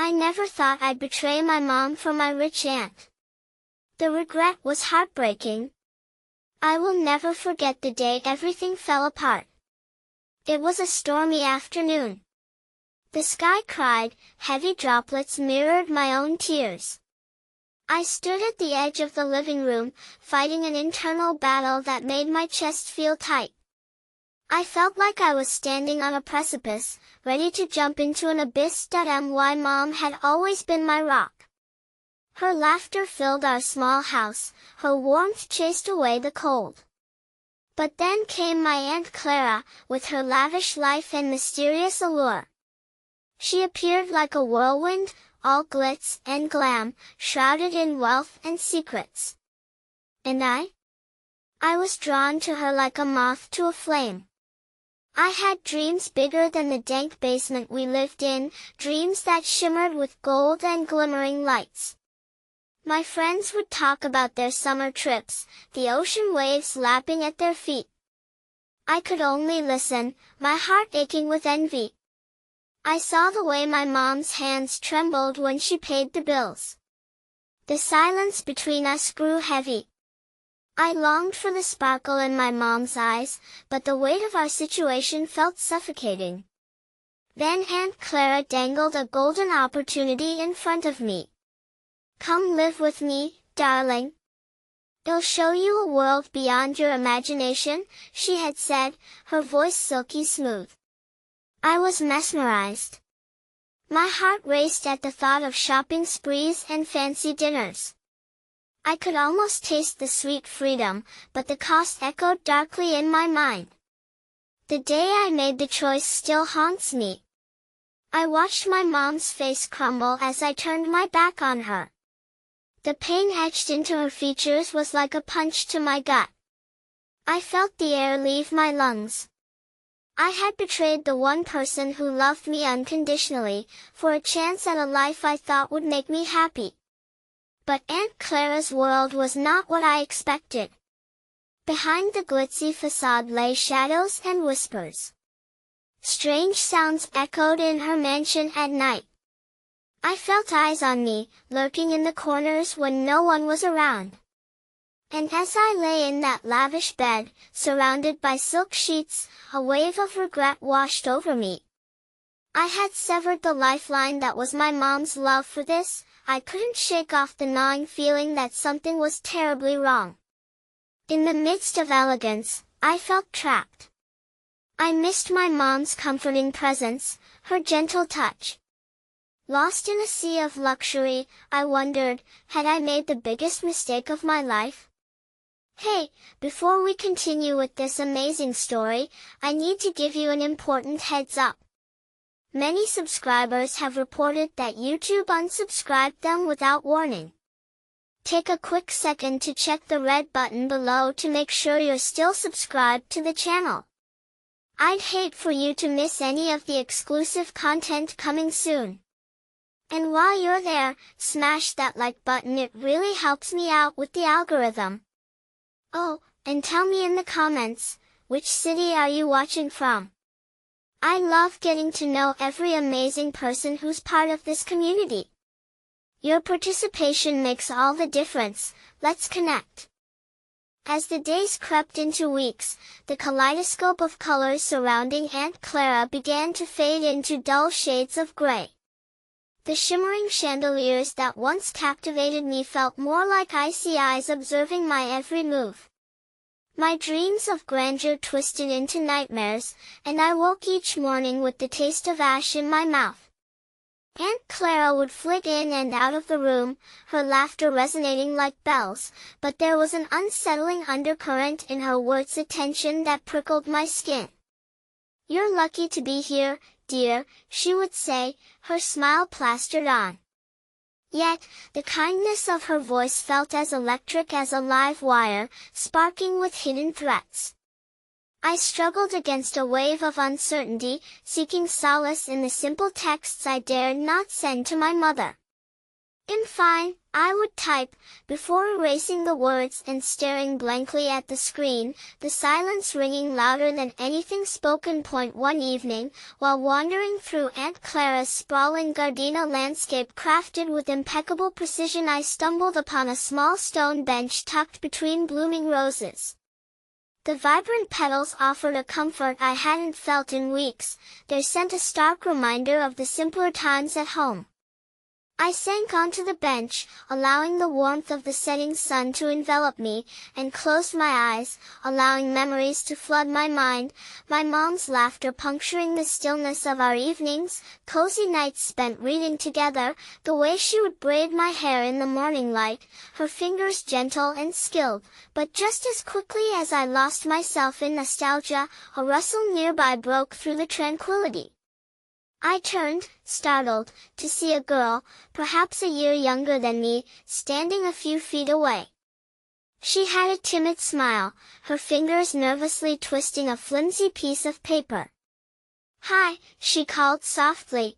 I never thought I'd betray my mom for my rich aunt. The regret was heartbreaking. I will never forget the day everything fell apart. It was a stormy afternoon. The sky cried, heavy droplets mirrored my own tears. I stood at the edge of the living room, fighting an internal battle that made my chest feel tight. I felt like I was standing on a precipice, ready to jump into an abyss. My mom had always been my rock. Her laughter filled our small house, her warmth chased away the cold. But then came my Aunt Clara, with her lavish life and mysterious allure. She appeared like a whirlwind, all glitz and glam, shrouded in wealth and secrets. And I was drawn to her like a moth to a flame. I had dreams bigger than the dank basement we lived in, dreams that shimmered with gold and glimmering lights. My friends would talk about their summer trips, the ocean waves lapping at their feet. I could only listen, my heart aching with envy. I saw the way my mom's hands trembled when she paid the bills. The silence between us grew heavy. I longed for the sparkle in my mom's eyes, but the weight of our situation felt suffocating. Then Aunt Clara dangled a golden opportunity in front of me. "Come live with me, darling. It'll show you a world beyond your imagination," she had said, her voice silky smooth. I was mesmerized. My heart raced at the thought of shopping sprees and fancy dinners. I could almost taste the sweet freedom, but the cost echoed darkly in my mind. The day I made the choice still haunts me. I watched my mom's face crumble as I turned my back on her. The pain etched into her features was like a punch to my gut. I felt the air leave my lungs. I had betrayed the one person who loved me unconditionally, for a chance at a life I thought would make me happy. But Aunt Clara's world was not what I expected. Behind the glitzy facade lay shadows and whispers. Strange sounds echoed in her mansion at night. I felt eyes on me, lurking in the corners when no one was around. And as I lay in that lavish bed, surrounded by silk sheets, a wave of regret washed over me. I had severed the lifeline that was my mom's love for this. I couldn't shake off the gnawing feeling that something was terribly wrong. In the midst of elegance, I felt trapped. I missed my mom's comforting presence, her gentle touch. Lost in a sea of luxury, I wondered, had I made the biggest mistake of my life? Hey, before we continue with this amazing story, I need to give you an important heads up. Many subscribers have reported that YouTube unsubscribed them without warning. Take a quick second to check the red button below to make sure you're still subscribed to the channel. I'd hate for you to miss any of the exclusive content coming soon. And while you're there, smash that like button, it really helps me out with the algorithm. Oh, and tell me in the comments, which city are you watching from? I love getting to know every amazing person who's part of this community. Your participation makes all the difference. Let's connect. As the days crept into weeks, the kaleidoscope of colors surrounding Aunt Clara began to fade into dull shades of gray. The shimmering chandeliers that once captivated me felt more like icy eyes observing my every move. My dreams of grandeur twisted into nightmares, and I woke each morning with the taste of ash in my mouth. Aunt Clara would flit in and out of the room, her laughter resonating like bells, but there was an unsettling undercurrent in her words, a tension that prickled my skin. "You're lucky to be here, dear," she would say, her smile plastered on. Yet, the kindness of her voice felt as electric as a live wire, sparking with hidden threats. I struggled against a wave of uncertainty, seeking solace in the simple texts I dared not send to my mother. In fine, I would type, before erasing the words and staring blankly at the screen, the silence ringing louder than anything spoken. One evening, while wandering through Aunt Clara's sprawling Gardena landscape crafted with impeccable precision, I stumbled upon a small stone bench tucked between blooming roses. The vibrant petals offered a comfort I hadn't felt in weeks, their scent a stark reminder of the simpler times at home. I sank onto the bench, allowing the warmth of the setting sun to envelop me, and closed my eyes, allowing memories to flood my mind, my mom's laughter puncturing the stillness of our evenings, cozy nights spent reading together, the way she would braid my hair in the morning light, her fingers gentle and skilled, but just as quickly as I lost myself in nostalgia, a rustle nearby broke through the tranquility. I turned, startled, to see a girl, perhaps a year younger than me, standing a few feet away. She had a timid smile, her fingers nervously twisting a flimsy piece of paper. "Hi," she called softly.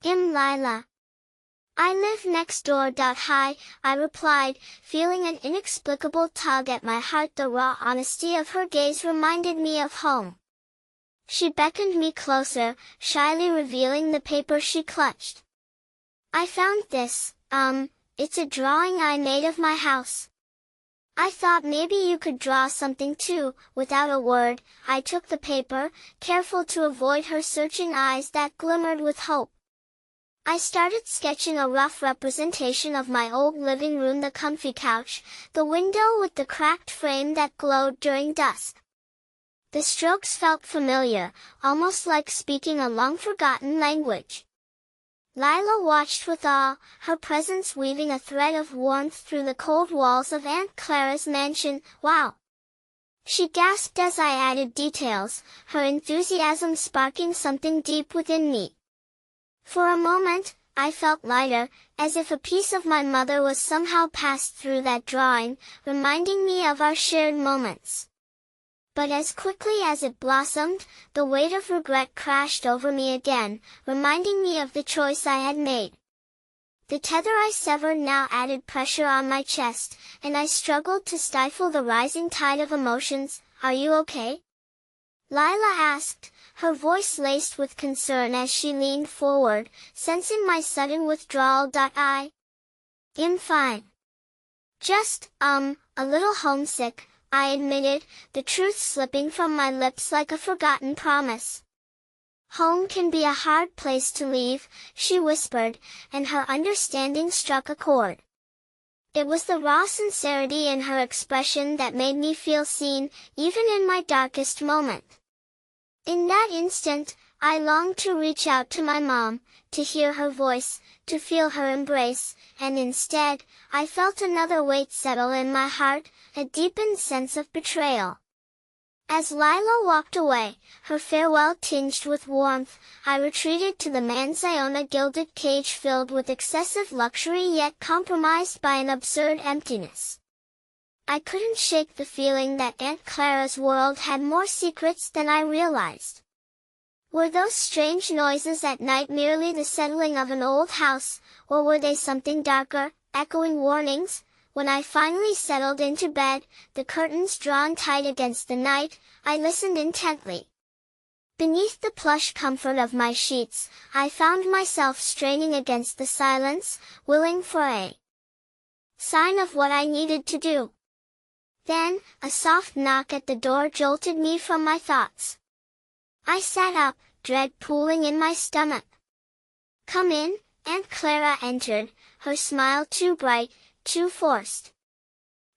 "I'm Lila. I live next door." "Hi," I replied, feeling an inexplicable tug at my heart. The raw honesty of her gaze reminded me of home. She beckoned me closer, shyly revealing the paper she clutched. "I found this, it's a drawing I made of my house. I thought maybe you could draw something too." Without a word, I took the paper, careful to avoid her searching eyes that glimmered with hope. I started sketching a rough representation of my old living room, the comfy couch, the window with the cracked frame that glowed during dusk. The strokes felt familiar, almost like speaking a long-forgotten language. Lila watched with awe, her presence weaving a thread of warmth through the cold walls of Aunt Clara's mansion. "Wow!" she gasped as I added details, her enthusiasm sparking something deep within me. For a moment, I felt lighter, as if a piece of my mother was somehow passed through that drawing, reminding me of our shared moments. But as quickly as it blossomed, the weight of regret crashed over me again, reminding me of the choice I had made. The tether I severed now added pressure on my chest, and I struggled to stifle the rising tide of emotions. "Are you okay?" Lila asked, her voice laced with concern as she leaned forward, sensing my sudden withdrawal. "I'm fine. Just, a little homesick," I admitted, the truth slipping from my lips like a forgotten promise. "Home can be a hard place to leave," she whispered, and her understanding struck a chord. It was the raw sincerity in her expression that made me feel seen, even in my darkest moment. In that instant, I longed to reach out to my mom, to hear her voice, to feel her embrace, and instead, I felt another weight settle in my heart, a deepened sense of betrayal. As Lila walked away, her farewell tinged with warmth, I retreated to the mansion, a gilded cage filled with excessive luxury yet compromised by an absurd emptiness. I couldn't shake the feeling that Aunt Clara's world had more secrets than I realized. Were those strange noises at night merely the settling of an old house, or were they something darker, echoing warnings? When I finally settled into bed, the curtains drawn tight against the night, I listened intently. Beneath the plush comfort of my sheets, I found myself straining against the silence, willing for a sign of what I needed to do. Then, a soft knock at the door jolted me from my thoughts. I sat up, dread pooling in my stomach. "Come in," Aunt Clara entered, her smile too bright, too forced.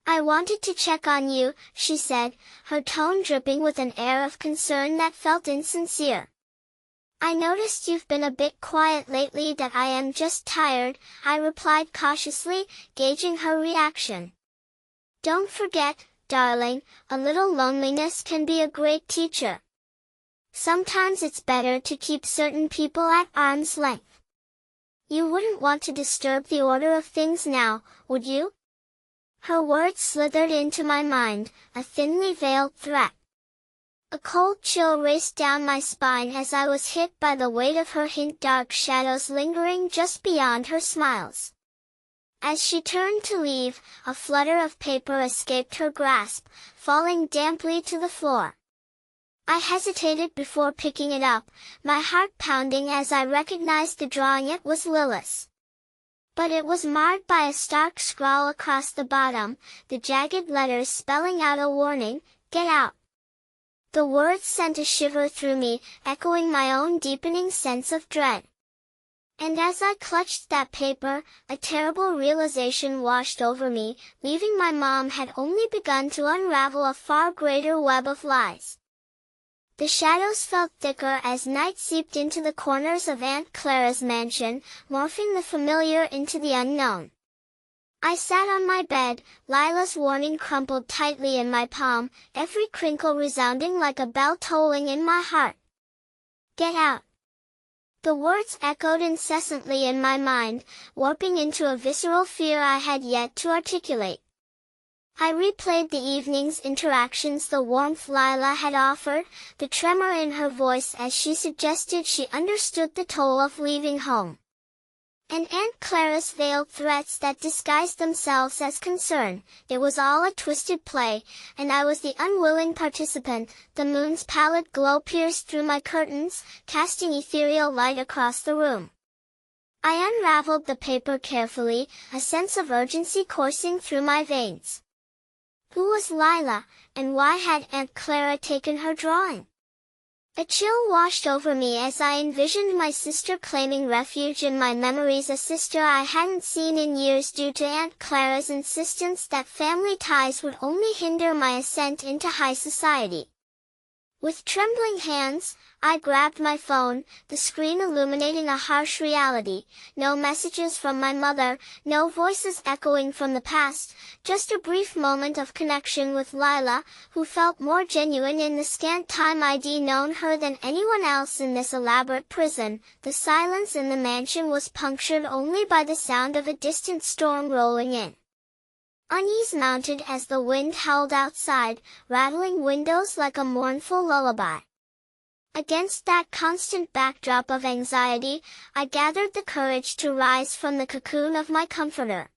"I wanted to check on you," she said, her tone dripping with an air of concern that felt insincere. "I noticed you've been a bit quiet lately." "That I am just tired," I replied cautiously, gauging her reaction. "Don't forget, darling, a little loneliness can be a great teacher. Sometimes it's better to keep certain people at arm's length. You wouldn't want to disturb the order of things now, would you?" Her words slithered into my mind, a thinly veiled threat. A cold chill raced down my spine as I was hit by the weight of her hint, dark shadows lingering just beyond her smiles. As she turned to leave, a flutter of paper escaped her grasp, falling damply to the floor. I hesitated before picking it up, my heart pounding as I recognized the drawing. It was Lilith's. But it was marred by a stark scrawl across the bottom, the jagged letters spelling out a warning, "Get out." The words sent a shiver through me, echoing my own deepening sense of dread. And as I clutched that paper, a terrible realization washed over me, leaving my mom had only begun to unravel a far greater web of lies. The shadows felt thicker as night seeped into the corners of Aunt Clara's mansion, morphing the familiar into the unknown. I sat on my bed, Lila's warning crumpled tightly in my palm, every crinkle resounding like a bell tolling in my heart. Get out. The words echoed incessantly in my mind, warping into a visceral fear I had yet to articulate. I replayed the evening's interactions, the warmth Lila had offered, the tremor in her voice as she suggested she understood the toll of leaving home. And Aunt Clara's veiled threats that disguised themselves as concern. It was all a twisted play, and I was the unwilling participant. The moon's pallid glow pierced through my curtains, casting ethereal light across the room. I unraveled the paper carefully, a sense of urgency coursing through my veins. Who was Lila, and why had Aunt Clara taken her drawing? A chill washed over me as I envisioned my sister claiming refuge in my memories, a sister I hadn't seen in years due to Aunt Clara's insistence that family ties would only hinder my ascent into high society. With trembling hands, I grabbed my phone, the screen illuminating a harsh reality. No messages from my mother, no voices echoing from the past, just a brief moment of connection with Lila, who felt more genuine in the scant time I'd known her than anyone else in this elaborate prison. The silence in the mansion was punctured only by the sound of a distant storm rolling in. Unease mounted as the wind howled outside, rattling windows like a mournful lullaby. Against that constant backdrop of anxiety, I gathered the courage to rise from the cocoon of my comforter.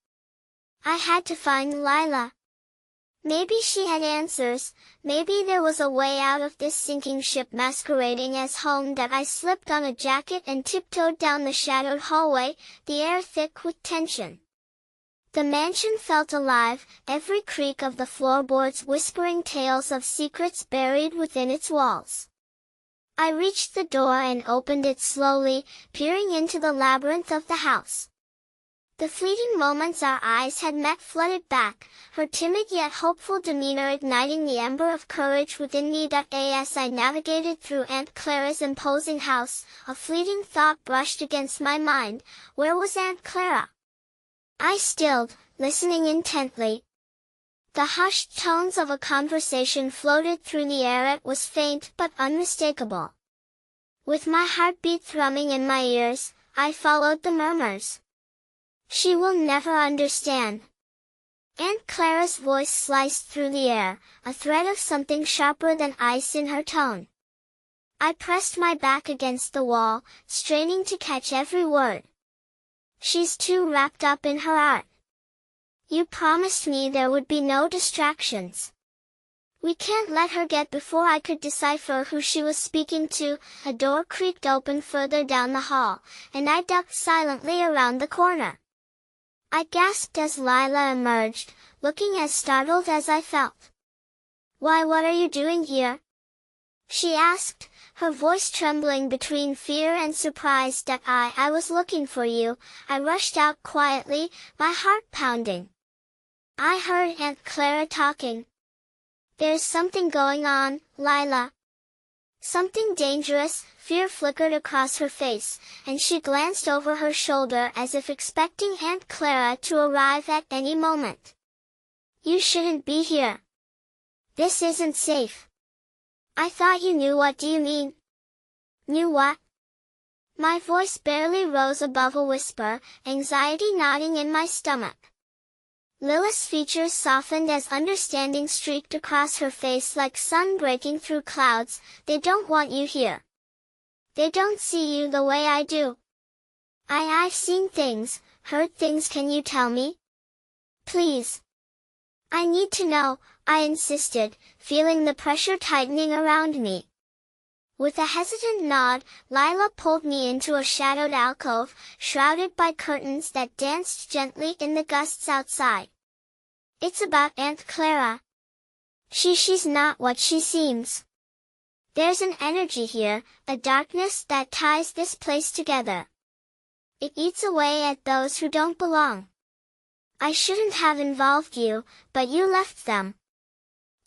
I had to find Lila. Maybe she had answers, maybe there was a way out of this sinking ship masquerading as home. That I slipped on a jacket and tiptoed down the shadowed hallway, the air thick with tension. The mansion felt alive, every creak of the floorboards whispering tales of secrets buried within its walls. I reached the door and opened it slowly, peering into the labyrinth of the house. The fleeting moments our eyes had met flooded back, her timid yet hopeful demeanor igniting the ember of courage within me. As I navigated through Aunt Clara's imposing house, a fleeting thought brushed against my mind. Where was Aunt Clara? I stilled, listening intently. The hushed tones of a conversation floated through the air. It was faint but unmistakable. With my heartbeat thrumming in my ears, I followed the murmurs. She will never understand. Aunt Clara's voice sliced through the air, a thread of something sharper than ice in her tone. I pressed my back against the wall, straining to catch every word. She's too wrapped up in her art. You promised me there would be no distractions. We can't let her get. Before I could decipher who she was speaking to, a door creaked open further down the hall, and I ducked silently around the corner. I gasped as Lila emerged, looking as startled as I felt. Why, what are you doing here? She asked, her voice trembling between fear and surprise. I was looking for you, I rushed out quietly, my heart pounding. I heard Aunt Clara talking. There's something going on, Lila. Something dangerous. Fear flickered across her face, and she glanced over her shoulder as if expecting Aunt Clara to arrive at any moment. You shouldn't be here. This isn't safe. I thought you knew. What do you mean? Knew what? My voice barely rose above a whisper, anxiety knotting in my stomach. Lilith's features softened as understanding streaked across her face like sun breaking through clouds. They don't want you here. They don't see you the way I do. I've seen things, heard things, can you tell me? Please. I need to know, I insisted, feeling the pressure tightening around me. With a hesitant nod, Lila pulled me into a shadowed alcove, shrouded by curtains that danced gently in the gusts outside. It's about Aunt Clara. She's not what she seems. There's an energy here, a darkness that ties this place together. It eats away at those who don't belong. I shouldn't have involved you, but you left them.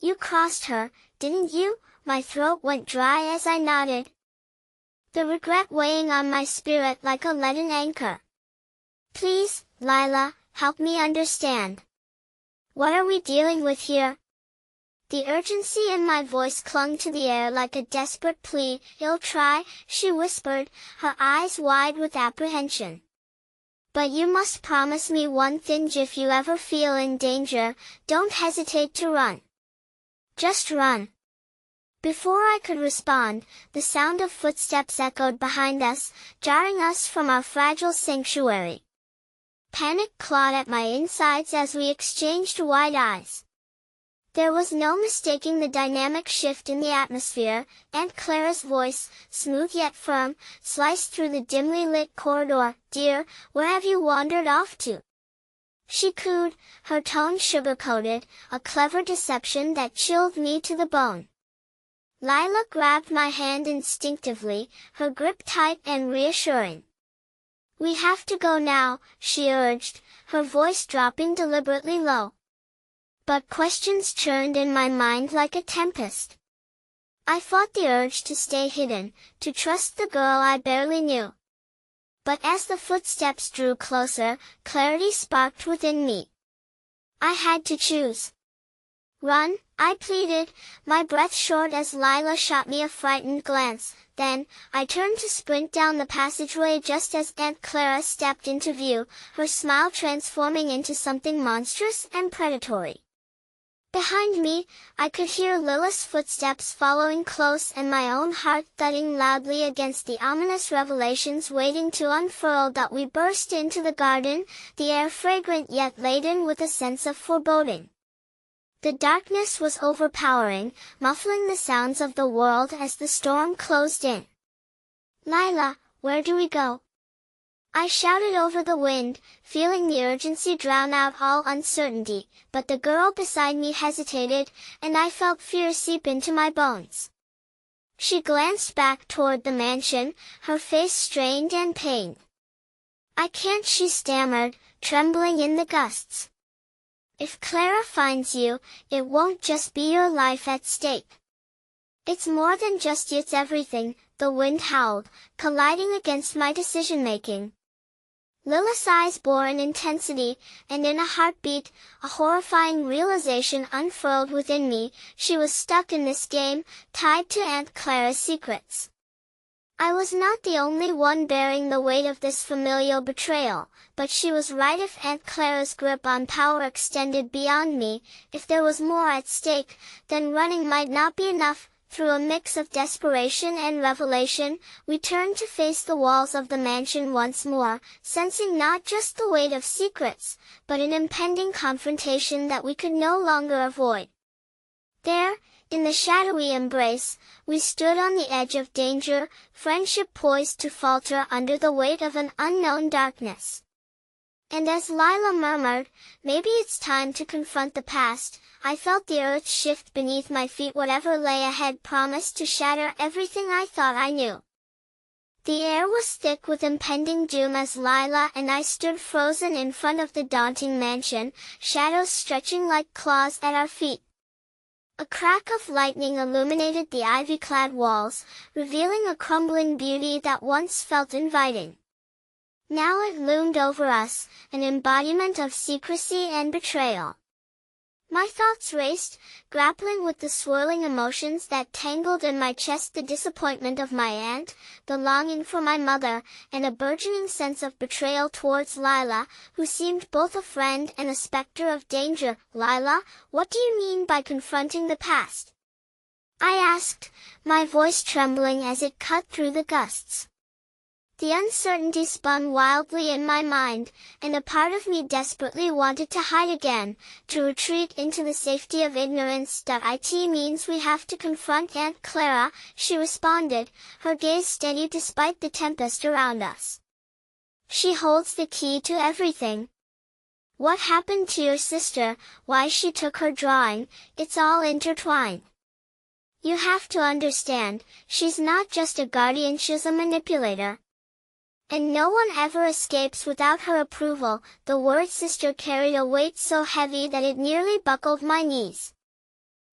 You crossed her, didn't you? My throat went dry as I nodded. The regret weighing on my spirit like a leaden anchor. Please, Lila, help me understand. What are we dealing with here? The urgency in my voice clung to the air like a desperate plea. You'll try, she whispered, her eyes wide with apprehension. But you must promise me one thing: if you ever feel in danger, don't hesitate to run. Just run. Before I could respond, the sound of footsteps echoed behind us, jarring us from our fragile sanctuary. Panic clawed at my insides as we exchanged wide eyes. There was no mistaking the dynamic shift in the atmosphere. Aunt Clara's voice, smooth yet firm, sliced through the dimly lit corridor. Dear, where have you wandered off to? She cooed, her tone sugar-coated, a clever deception that chilled me to the bone. Lila grabbed my hand instinctively, her grip tight and reassuring. We have to go now, she urged, her voice dropping deliberately low. But questions churned in my mind like a tempest. I fought the urge to stay hidden, to trust the girl I barely knew. But as the footsteps drew closer, clarity sparked within me. I had to choose. Run, I pleaded, my breath short as Lila shot me a frightened glance. Then, I turned to sprint down the passageway just as Aunt Clara stepped into view, her smile transforming into something monstrous and predatory. Behind me, I could hear Lila's footsteps following close and my own heart thudding loudly against the ominous revelations waiting to unfurl. We burst into the garden, the air fragrant yet laden with a sense of foreboding. The darkness was overpowering, muffling the sounds of the world as the storm closed in. Lila, where do we go? I shouted over the wind, feeling the urgency drown out all uncertainty, but the girl beside me hesitated, and I felt fear seep into my bones. She glanced back toward the mansion, her face strained and pained. I can't, she stammered, trembling in the gusts. If Clara finds you, it won't just be your life at stake. It's more than just you, it's everything, the wind howled, colliding against my decision-making. Lila's eyes bore an intensity, and in a heartbeat, a horrifying realization unfurled within me: she was stuck in this game, tied to Aunt Clara's secrets. I was not the only one bearing the weight of this familial betrayal, but she was right. If Aunt Clara's grip on power extended beyond me, if there was more at stake, then running might not be enough. Through a mix of desperation and revelation, we turned to face the walls of the mansion once more, sensing not just the weight of secrets, but an impending confrontation that we could no longer avoid. There, in the shadowy embrace, we stood on the edge of danger, friendship poised to falter under the weight of an unknown darkness. And as Lila murmured, "Maybe it's time to confront the past," I felt the earth shift beneath my feet. Whatever lay ahead promised to shatter everything I thought I knew. The air was thick with impending doom as Lila and I stood frozen in front of the daunting mansion, shadows stretching like claws at our feet. A crack of lightning illuminated the ivy-clad walls, revealing a crumbling beauty that once felt inviting. Now it loomed over us, an embodiment of secrecy and betrayal. My thoughts raced, grappling with the swirling emotions that tangled in my chest: the disappointment of my aunt, the longing for my mother, and a burgeoning sense of betrayal towards Lila, who seemed both a friend and a specter of danger. "Lila, what do you mean by confronting the past?" I asked, my voice trembling as it cut through the gusts. The uncertainty spun wildly in my mind, and a part of me desperately wanted to hide again, to retreat into the safety of ignorance. It means we have to confront Aunt Clara, she responded, her gaze steady despite the tempest around us. She holds the key to everything. What happened to your sister, why she took her drawing, it's all intertwined. You have to understand, she's not just a guardian, she's a manipulator. And no one ever escapes without her approval. The word sister carried a weight so heavy that it nearly buckled my knees.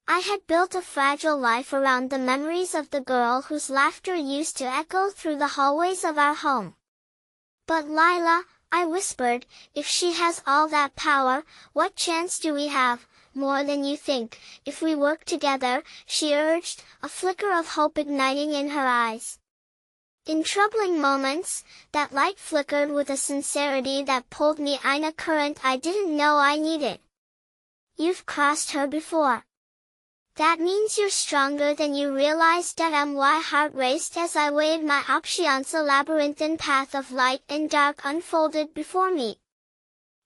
I had built a fragile life around the memories of the girl whose laughter used to echo through the hallways of our home. But Lila, I whispered, if she has all that power, what chance do we have? More than you think, if we work together, she urged, a flicker of hope igniting in her eyes. In troubling moments, that light flickered with a sincerity that pulled me in a current I didn't know I needed. You've crossed her before. That means you're stronger than you realized. My heart raced as I weighed my options. A labyrinthine path of light and dark unfolded before me.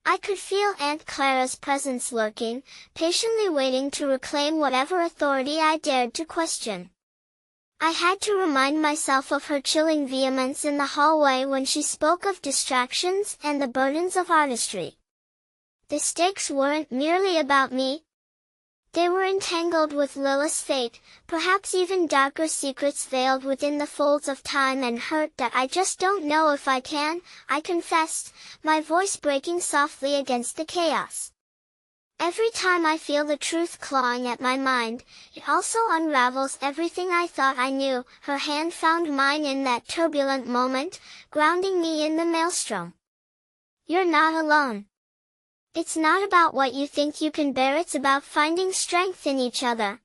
I could feel Aunt Clara's presence lurking, patiently waiting to reclaim whatever authority I dared to question. I had to remind myself of her chilling vehemence in the hallway when she spoke of distractions and the burdens of artistry. The stakes weren't merely about me. They were entangled with Lila's fate, perhaps even darker secrets veiled within the folds of time and hurt that I just don't know if I can, I confessed, my voice breaking softly against the chaos. Every time I feel the truth clawing at my mind, it also unravels everything I thought I knew. Her hand found mine in that turbulent moment, grounding me in the maelstrom. You're not alone. It's not about what you think you can bear, it's about finding strength in each other.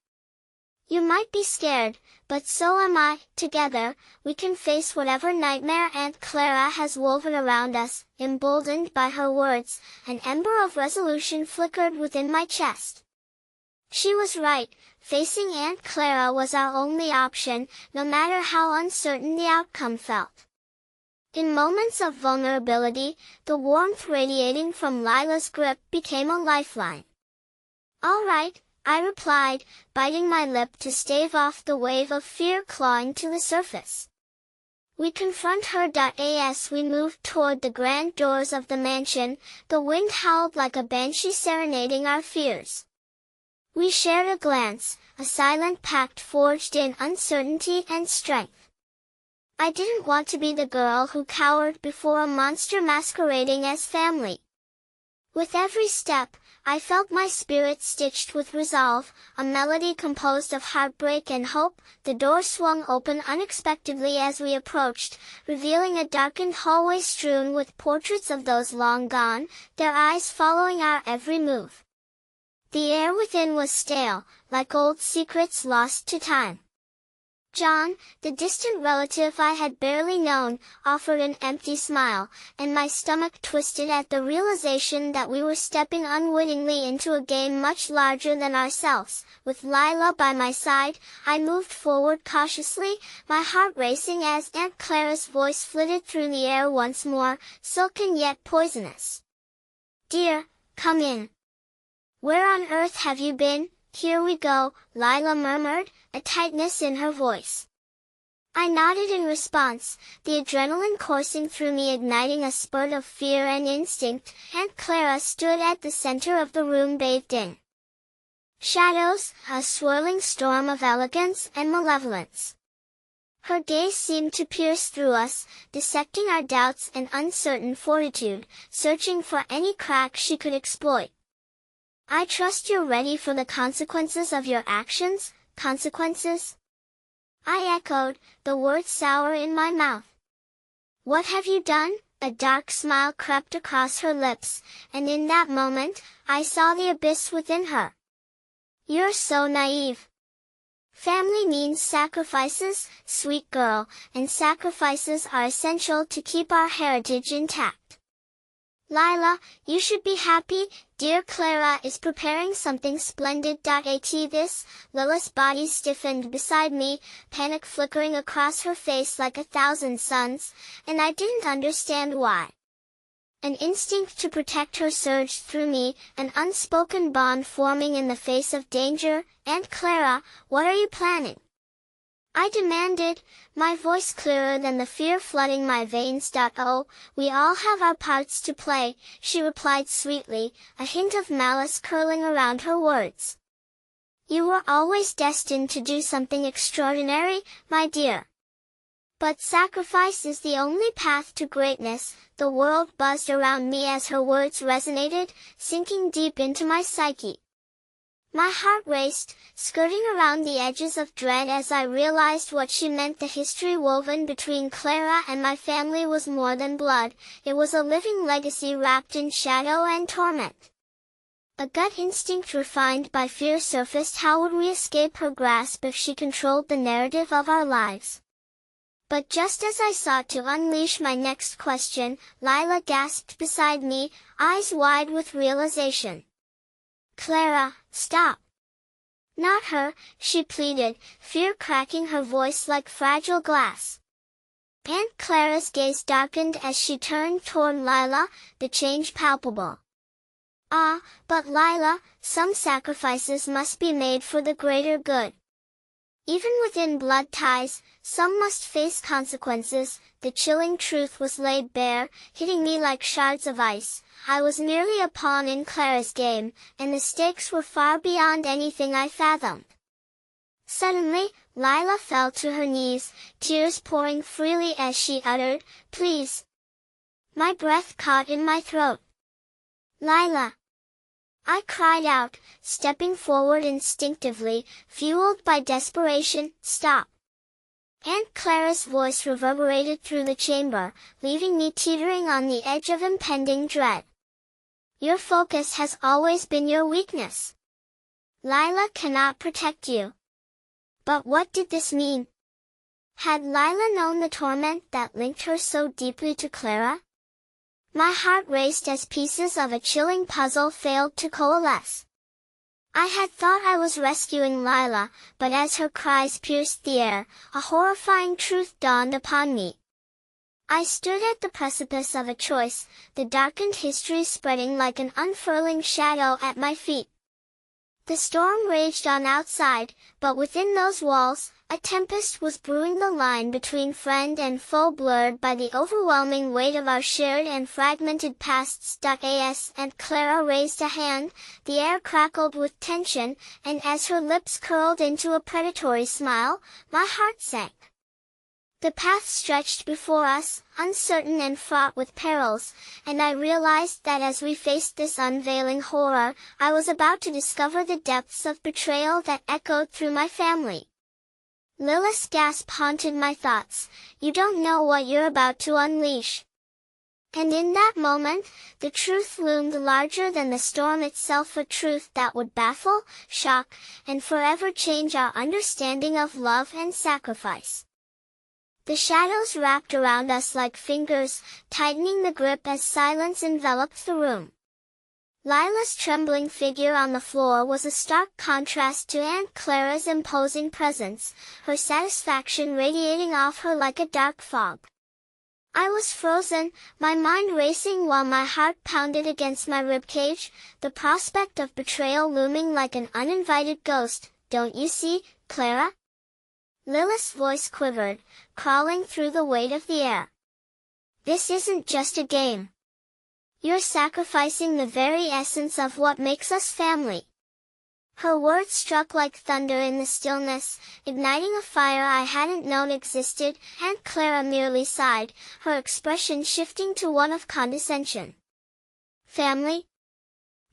You might be scared, but so am I. Together, we can face whatever nightmare Aunt Clara has woven around us. Emboldened by her words, an ember of resolution flickered within my chest. She was right, facing Aunt Clara was our only option, no matter how uncertain the outcome felt. In moments of vulnerability, the warmth radiating from Lila's grip became a lifeline. All right, I replied, biting my lip to stave off the wave of fear clawing to the surface. We confront her. As we moved toward the grand doors of the mansion, the wind howled like a banshee serenading our fears. We shared a glance, a silent pact forged in uncertainty and strength. I didn't want to be the girl who cowered before a monster masquerading as family. With every step, I felt my spirit stitched with resolve, a melody composed of heartbreak and hope. The door swung open unexpectedly as we approached, revealing a darkened hallway strewn with portraits of those long gone, their eyes following our every move. The air within was stale, like old secrets lost to time. John, the distant relative I had barely known, offered an empty smile, and my stomach twisted at the realization that we were stepping unwittingly into a game much larger than ourselves. With Lila by my side, I moved forward cautiously, my heart racing as Aunt Clara's voice flitted through the air once more, silken yet poisonous. "Dear, come in. Where on earth have you been?" "Here we go," Lila murmured, a tightness in her voice. I nodded in response, the adrenaline coursing through me igniting a spurt of fear and instinct. Aunt Clara stood at the center of the room bathed in shadows, a swirling storm of elegance and malevolence. Her gaze seemed to pierce through us, dissecting our doubts and uncertain fortitude, searching for any crack she could exploit. "I trust you're ready for the consequences of your actions." "Consequences?" I echoed, the word sour in my mouth. "What have you done?" A dark smile crept across her lips, and in that moment, I saw the abyss within her. "You're so naive. Family means sacrifices, sweet girl, and sacrifices are essential to keep our heritage intact." Lila, you should be happy, dear Clara is preparing something splendid. At this, Lila's body stiffened beside me, panic flickering across her face like 1,000 suns, and I didn't understand why. An instinct to protect her surged through me, an unspoken bond forming in the face of danger. Aunt Clara, what are you planning? I demanded, my voice clearer than the fear flooding my veins. Oh, we all have our parts to play, she replied sweetly, a hint of malice curling around her words. You were always destined to do something extraordinary, my dear. But sacrifice is the only path to greatness. The world buzzed around me as her words resonated, sinking deep into my psyche. My heart raced, skirting around the edges of dread as I realized what she meant. The history woven between Clara and my family was more than blood, it was a living legacy wrapped in shadow and torment. A gut instinct refined by fear surfaced. How would we escape her grasp if she controlled the narrative of our lives? But just as I sought to unleash my next question, Lila gasped beside me, eyes wide with realization. Clara, stop! Not her, she pleaded, fear cracking her voice like fragile glass. Aunt Clara's gaze darkened as she turned toward Lila, the change palpable. Ah, but Lila, some sacrifices must be made for the greater good. Even within blood ties, some must face consequences. The chilling truth was laid bare, hitting me like shards of ice. I was merely a pawn in Clara's game, and the stakes were far beyond anything I fathomed. Suddenly, Lila fell to her knees, tears pouring freely as she uttered, "Please." My breath caught in my throat. Lila! I cried out, stepping forward instinctively, fueled by desperation, "Stop!" Aunt Clara's voice reverberated through the chamber, leaving me teetering on the edge of impending dread. Your focus has always been your weakness. Lila cannot protect you. But what did this mean? Had Lila known the torment that linked her so deeply to Clara? My heart raced as pieces of a chilling puzzle failed to coalesce. I had thought I was rescuing Lila, but as her cries pierced the air, a horrifying truth dawned upon me. I stood at the precipice of a choice, the darkened history spreading like an unfurling shadow at my feet. The storm raged on outside, but within those walls, a tempest was brewing. The line between friend and foe blurred by the overwhelming weight of our shared and fragmented pasts. And Clara raised a hand, the air crackled with tension, and as her lips curled into a predatory smile, my heart sank. The path stretched before us, uncertain and fraught with perils, and I realized that as we faced this unveiling horror, I was about to discover the depths of betrayal that echoed through my family. Lila's gasp haunted my thoughts. You don't know what you're about to unleash. And in that moment, the truth loomed larger than the storm itself, a truth that would baffle, shock, and forever change our understanding of love and sacrifice. The shadows wrapped around us like fingers, tightening the grip as silence enveloped the room. Lila's trembling figure on the floor was a stark contrast to Aunt Clara's imposing presence, her satisfaction radiating off her like a dark fog. I was frozen, my mind racing while my heart pounded against my ribcage, the prospect of betrayal looming like an uninvited ghost. Don't you see, Clara? Lila's voice quivered, crawling through the weight of the air. This isn't just a game. You're sacrificing the very essence of what makes us family. Her words struck like thunder in the stillness, igniting a fire I hadn't known existed. Aunt Clara merely sighed, her expression shifting to one of condescension. Family?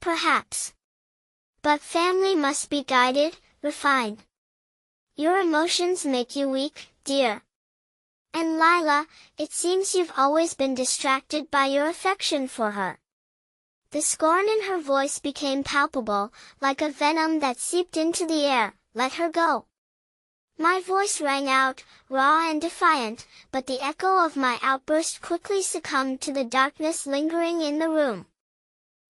Perhaps. But family must be guided, refined. Your emotions make you weak, dear. And Lila, it seems you've always been distracted by your affection for her. The scorn in her voice became palpable, like a venom that seeped into the air. Let her go. My voice rang out, raw and defiant, but the echo of my outburst quickly succumbed to the darkness lingering in the room.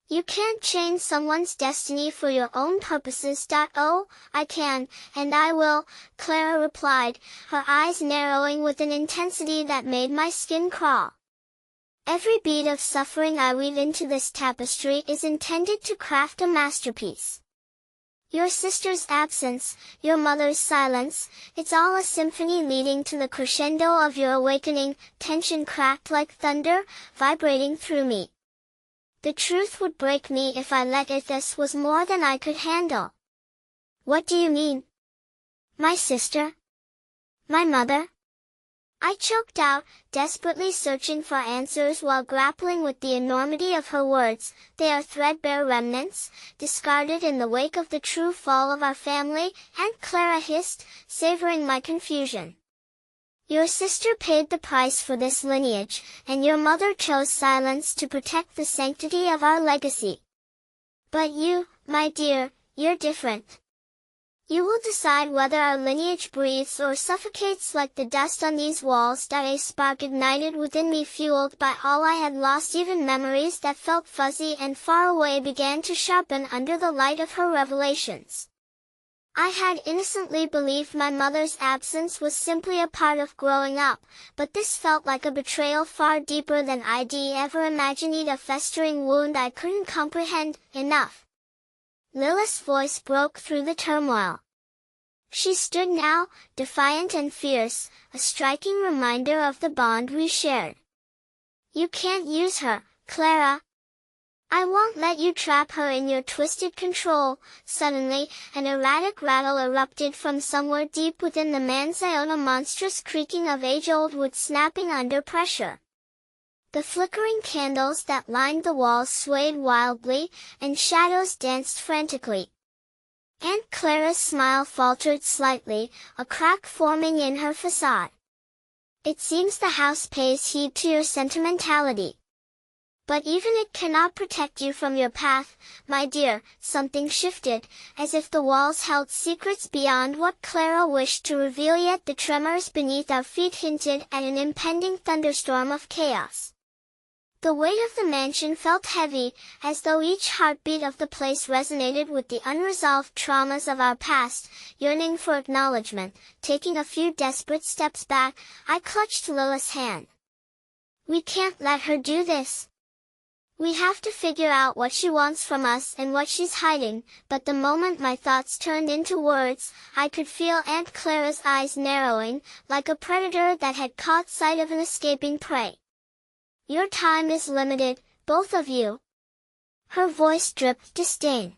You can't change someone's destiny for your own purposes. Oh, I can, and I will, Clara replied, her eyes narrowing with an intensity that made my skin crawl. Every bead of suffering I weave into this tapestry is intended to craft a masterpiece. Your sister's absence, your mother's silence, it's all a symphony leading to the crescendo of your awakening. Tension cracked like thunder, vibrating through me. The truth would break me if I let it. This was more than I could handle. What do you mean? My sister? My mother? I choked out, desperately searching for answers while grappling with the enormity of her words. They are threadbare remnants, discarded in the wake of the true fall of our family, Aunt Clara hissed, savoring my confusion. Your sister paid the price for this lineage, and your mother chose silence to protect the sanctity of our legacy. But you, my dear, you're different. You will decide whether our lineage breathes or suffocates like the dust on these walls. A spark ignited within me, fueled by all I had lost. Even memories that felt fuzzy and far away began to sharpen under the light of her revelations. I had innocently believed my mother's absence was simply a part of growing up, but this felt like a betrayal far deeper than I'd ever imagined, a festering wound I couldn't comprehend. Enough. Lilith's voice broke through the turmoil. She stood now, defiant and fierce, a striking reminder of the bond we shared. You can't use her, Clara. I won't let you trap her in your twisted control. Suddenly, an erratic rattle erupted from somewhere deep within the mansion, a monstrous creaking of age-old wood snapping under pressure. The flickering candles that lined the walls swayed wildly, and shadows danced frantically. Aunt Clara's smile faltered slightly, a crack forming in her facade. It seems the house pays heed to your sentimentality. But even it cannot protect you from your path, my dear. Something shifted, as if the walls held secrets beyond what Clara wished to reveal, yet the tremors beneath our feet hinted at an impending thunderstorm of chaos. The weight of the mansion felt heavy, as though each heartbeat of the place resonated with the unresolved traumas of our past, yearning for acknowledgement. Taking a few desperate steps back, I clutched Lilith's hand. We can't let her do this. We have to figure out what she wants from us and what she's hiding. But the moment my thoughts turned into words, I could feel Aunt Clara's eyes narrowing, like a predator that had caught sight of an escaping prey. Your time is limited, both of you. Her voice dripped disdain.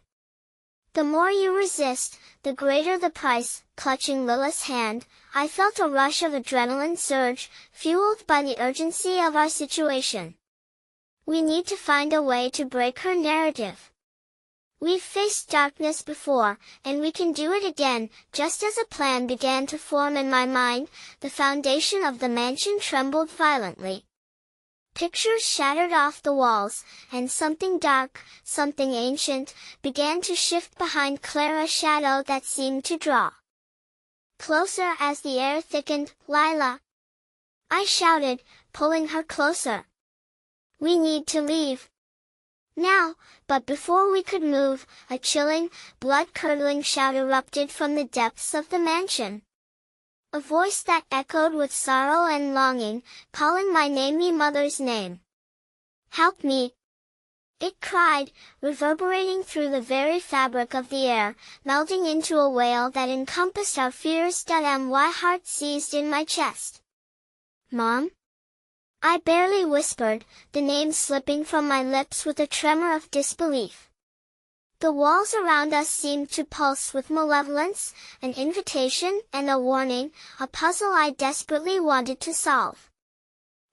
The more you resist, the greater the price. Clutching Lilith's hand, I felt a rush of adrenaline surge, fueled by the urgency of our situation. We need to find a way to break her narrative. We've faced darkness before, and we can do it again. Just as a plan began to form in my mind, the foundation of the mansion trembled violently. Pictures shattered off the walls, and something dark, something ancient, began to shift behind Clara's shadow that seemed to draw closer as the air thickened. Lila! I shouted, pulling her closer. We need to leave. Now, but before we could move, a chilling, blood-curdling shout erupted from the depths of the mansion. A voice that echoed with sorrow and longing, calling my name, me mother's name. Help me! It cried, reverberating through the very fabric of the air, melding into a wail that encompassed our fears. My heart seized in my chest. Mom? I barely whispered, the name slipping from my lips with a tremor of disbelief. The walls around us seemed to pulse with malevolence, an invitation and a warning, a puzzle I desperately wanted to solve.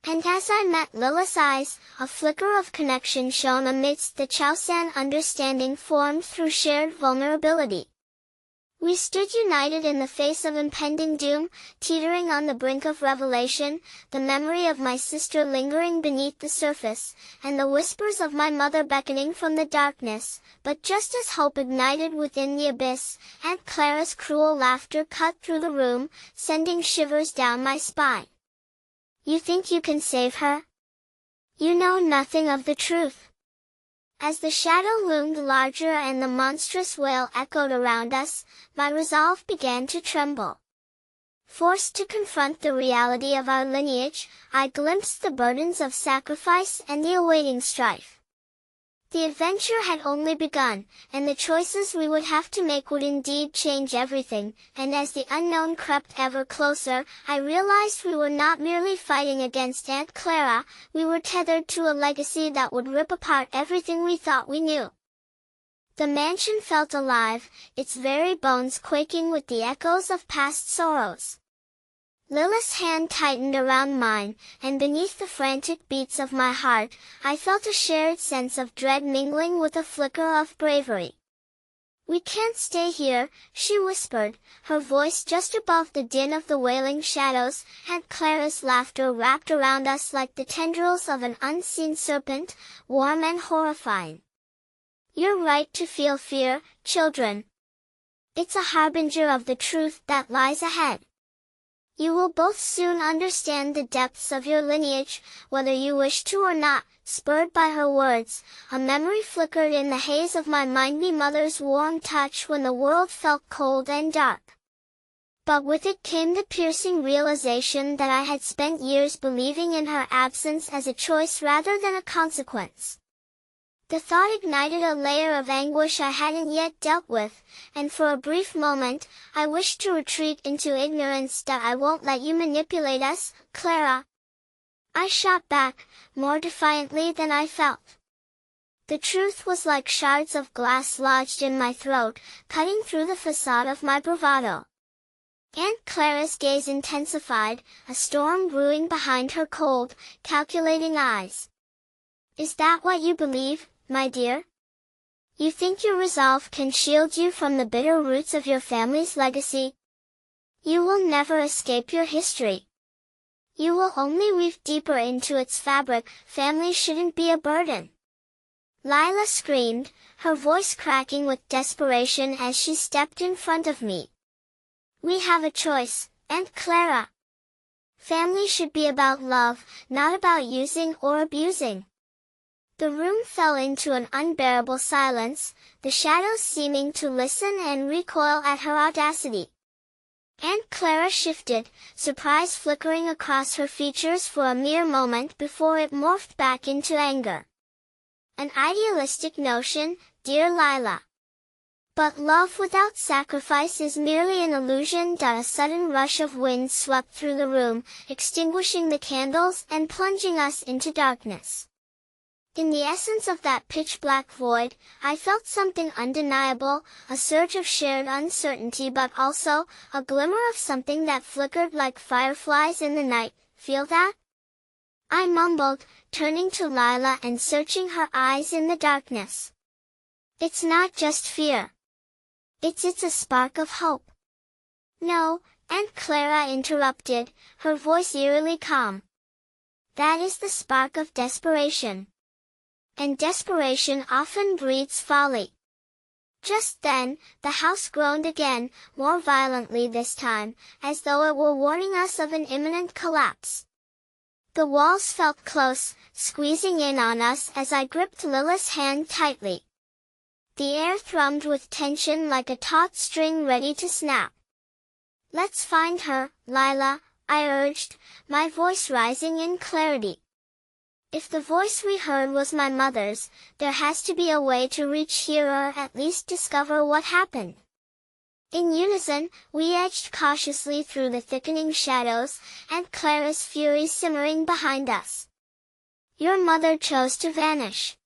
And as I met Lilith's eyes, a flicker of connection shone amidst the Chausan. Understanding formed through shared vulnerability. We stood united in the face of impending doom, teetering on the brink of revelation, the memory of my sister lingering beneath the surface, and the whispers of my mother beckoning from the darkness. But just as hope ignited within the abyss, Aunt Clara's cruel laughter cut through the room, sending shivers down my spine. "You think you can save her? You know nothing of the truth." As the shadow loomed larger and the monstrous wail echoed around us, my resolve began to tremble. Forced to confront the reality of our lineage, I glimpsed the burdens of sacrifice and the awaiting strife. The adventure had only begun, and the choices we would have to make would indeed change everything, and as the unknown crept ever closer, I realized we were not merely fighting against Aunt Clara, we were tethered to a legacy that would rip apart everything we thought we knew. The mansion felt alive, its very bones quaking with the echoes of past sorrows. Lilith's hand tightened around mine, and beneath the frantic beats of my heart, I felt a shared sense of dread mingling with a flicker of bravery. "We can't stay here," she whispered, her voice just above the din of the wailing shadows. Aunt Clara's laughter wrapped around us like the tendrils of an unseen serpent, warm and horrifying. "You're right to feel fear, children. It's a harbinger of the truth that lies ahead. You will both soon understand the depths of your lineage, whether you wish to or not." Spurred by her words, a memory flickered in the haze of my mind, me mother's warm touch when the world felt cold and dark. But with it came the piercing realization that I had spent years believing in her absence as a choice rather than a consequence. The thought ignited a layer of anguish I hadn't yet dealt with, and for a brief moment, I wished to retreat into ignorance. "I won't let you manipulate us, Clara," I shot back, more defiantly than I felt. The truth was like shards of glass lodged in my throat, cutting through the facade of my bravado. Aunt Clara's gaze intensified, a storm brewing behind her cold, calculating eyes. "Is that what you believe, my dear? You think your resolve can shield you from the bitter roots of your family's legacy? You will never escape your history. You will only weave deeper into its fabric. Family shouldn't be a burden." Lila screamed, her voice cracking with desperation as she stepped in front of me. "We have a choice, Aunt Clara. Family should be about love, not about using or abusing." The room fell into an unbearable silence, the shadows seeming to listen and recoil at her audacity. Aunt Clara shifted, surprise flickering across her features for a mere moment before it morphed back into anger. "An idealistic notion, dear Lila. But love without sacrifice is merely an illusion." A sudden rush of wind swept through the room, extinguishing the candles and plunging us into darkness. In the essence of that pitch-black void, I felt something undeniable, a surge of shared uncertainty, but also a glimmer of something that flickered like fireflies in the night. "Feel that?" I mumbled, turning to Lila and searching her eyes in the darkness. "It's not just fear. It's a spark of hope." "No," Aunt Clara interrupted, her voice eerily calm. "That is the spark of desperation. And desperation often breeds folly." Just then, the house groaned again, more violently this time, as though it were warning us of an imminent collapse. The walls felt close, squeezing in on us as I gripped Lilith's hand tightly. The air thrummed with tension like a taut string ready to snap. "Let's find her, Lila," I urged, my voice rising in clarity. If the voice we heard was my mother's, there has to be a way to reach here or at least discover what happened. In unison, we edged cautiously through the thickening shadows, Aunt Clara's fury simmering behind us. "Your mother chose to vanish.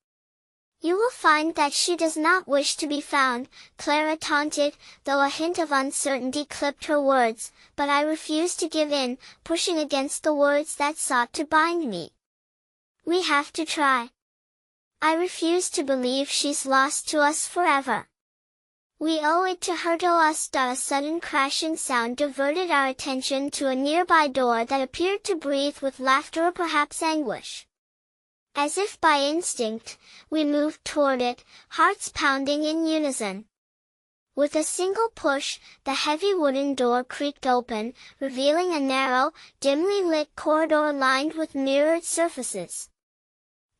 You will find that she does not wish to be found," Clara taunted, though a hint of uncertainty clipped her words, but I refused to give in, pushing against the words that sought to bind me. "We have to try. I refuse to believe she's lost to us forever. We owe it to her to us that a sudden crashing sound diverted our attention to a nearby door that appeared to breathe with laughter or perhaps anguish. As if by instinct, we moved toward it, hearts pounding in unison. With a single push, the heavy wooden door creaked open, revealing a narrow, dimly lit corridor lined with mirrored surfaces.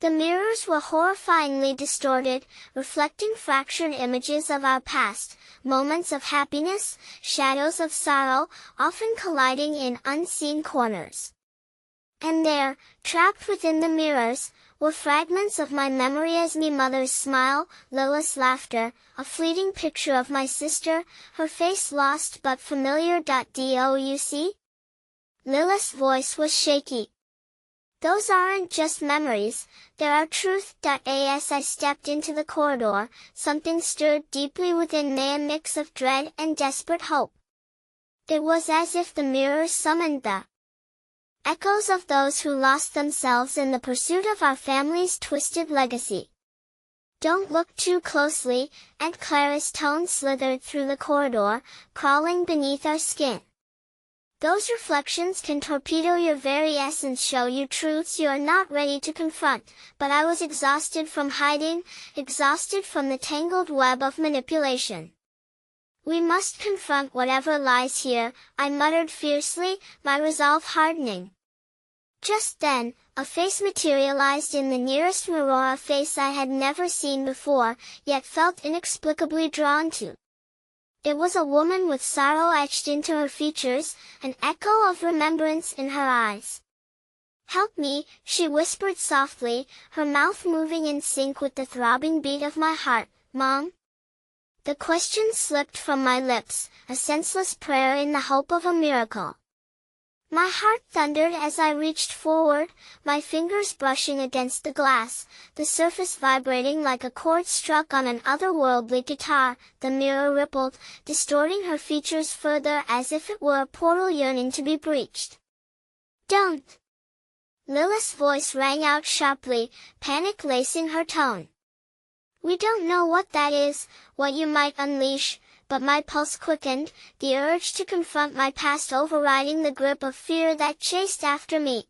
The mirrors were horrifyingly distorted, reflecting fractured images of our past, moments of happiness, shadows of sorrow, often colliding in unseen corners. And there, trapped within the mirrors, were fragments of my memory as me mother's smile, Lilith's laughter, a fleeting picture of my sister, her face lost but familiar. Douc? Lilith's voice was shaky. Those aren't just memories, they are truth. As I stepped into the corridor, something stirred deeply within me, a mix of dread and desperate hope. It was as if the mirrors summoned the echoes of those who lost themselves in the pursuit of our family's twisted legacy. Don't look too closely, Aunt Clara's tone slithered through the corridor, crawling beneath our skin. Those reflections can torpedo your very essence, show you truths you are not ready to confront, but I was exhausted from hiding, exhausted from the tangled web of manipulation. We must confront whatever lies here, I muttered fiercely, my resolve hardening. Just then, a face materialized in the nearest mirror, a face I had never seen before, yet felt inexplicably drawn to. It was a woman with sorrow etched into her features, an echo of remembrance in her eyes. "Help me," she whispered softly, her mouth moving in sync with the throbbing beat of my heart. "Mom?" The question slipped from my lips, a senseless prayer in the hope of a miracle. My heart thundered as I reached forward, my fingers brushing against the glass, the surface vibrating like a chord struck on an otherworldly guitar. The mirror rippled, distorting her features further as if it were a portal yearning to be breached. "Don't!" Lilith's voice rang out sharply, panic lacing her tone. "We don't know what that is, what you might unleash," but my pulse quickened, the urge to confront my past overriding the grip of fear that chased after me.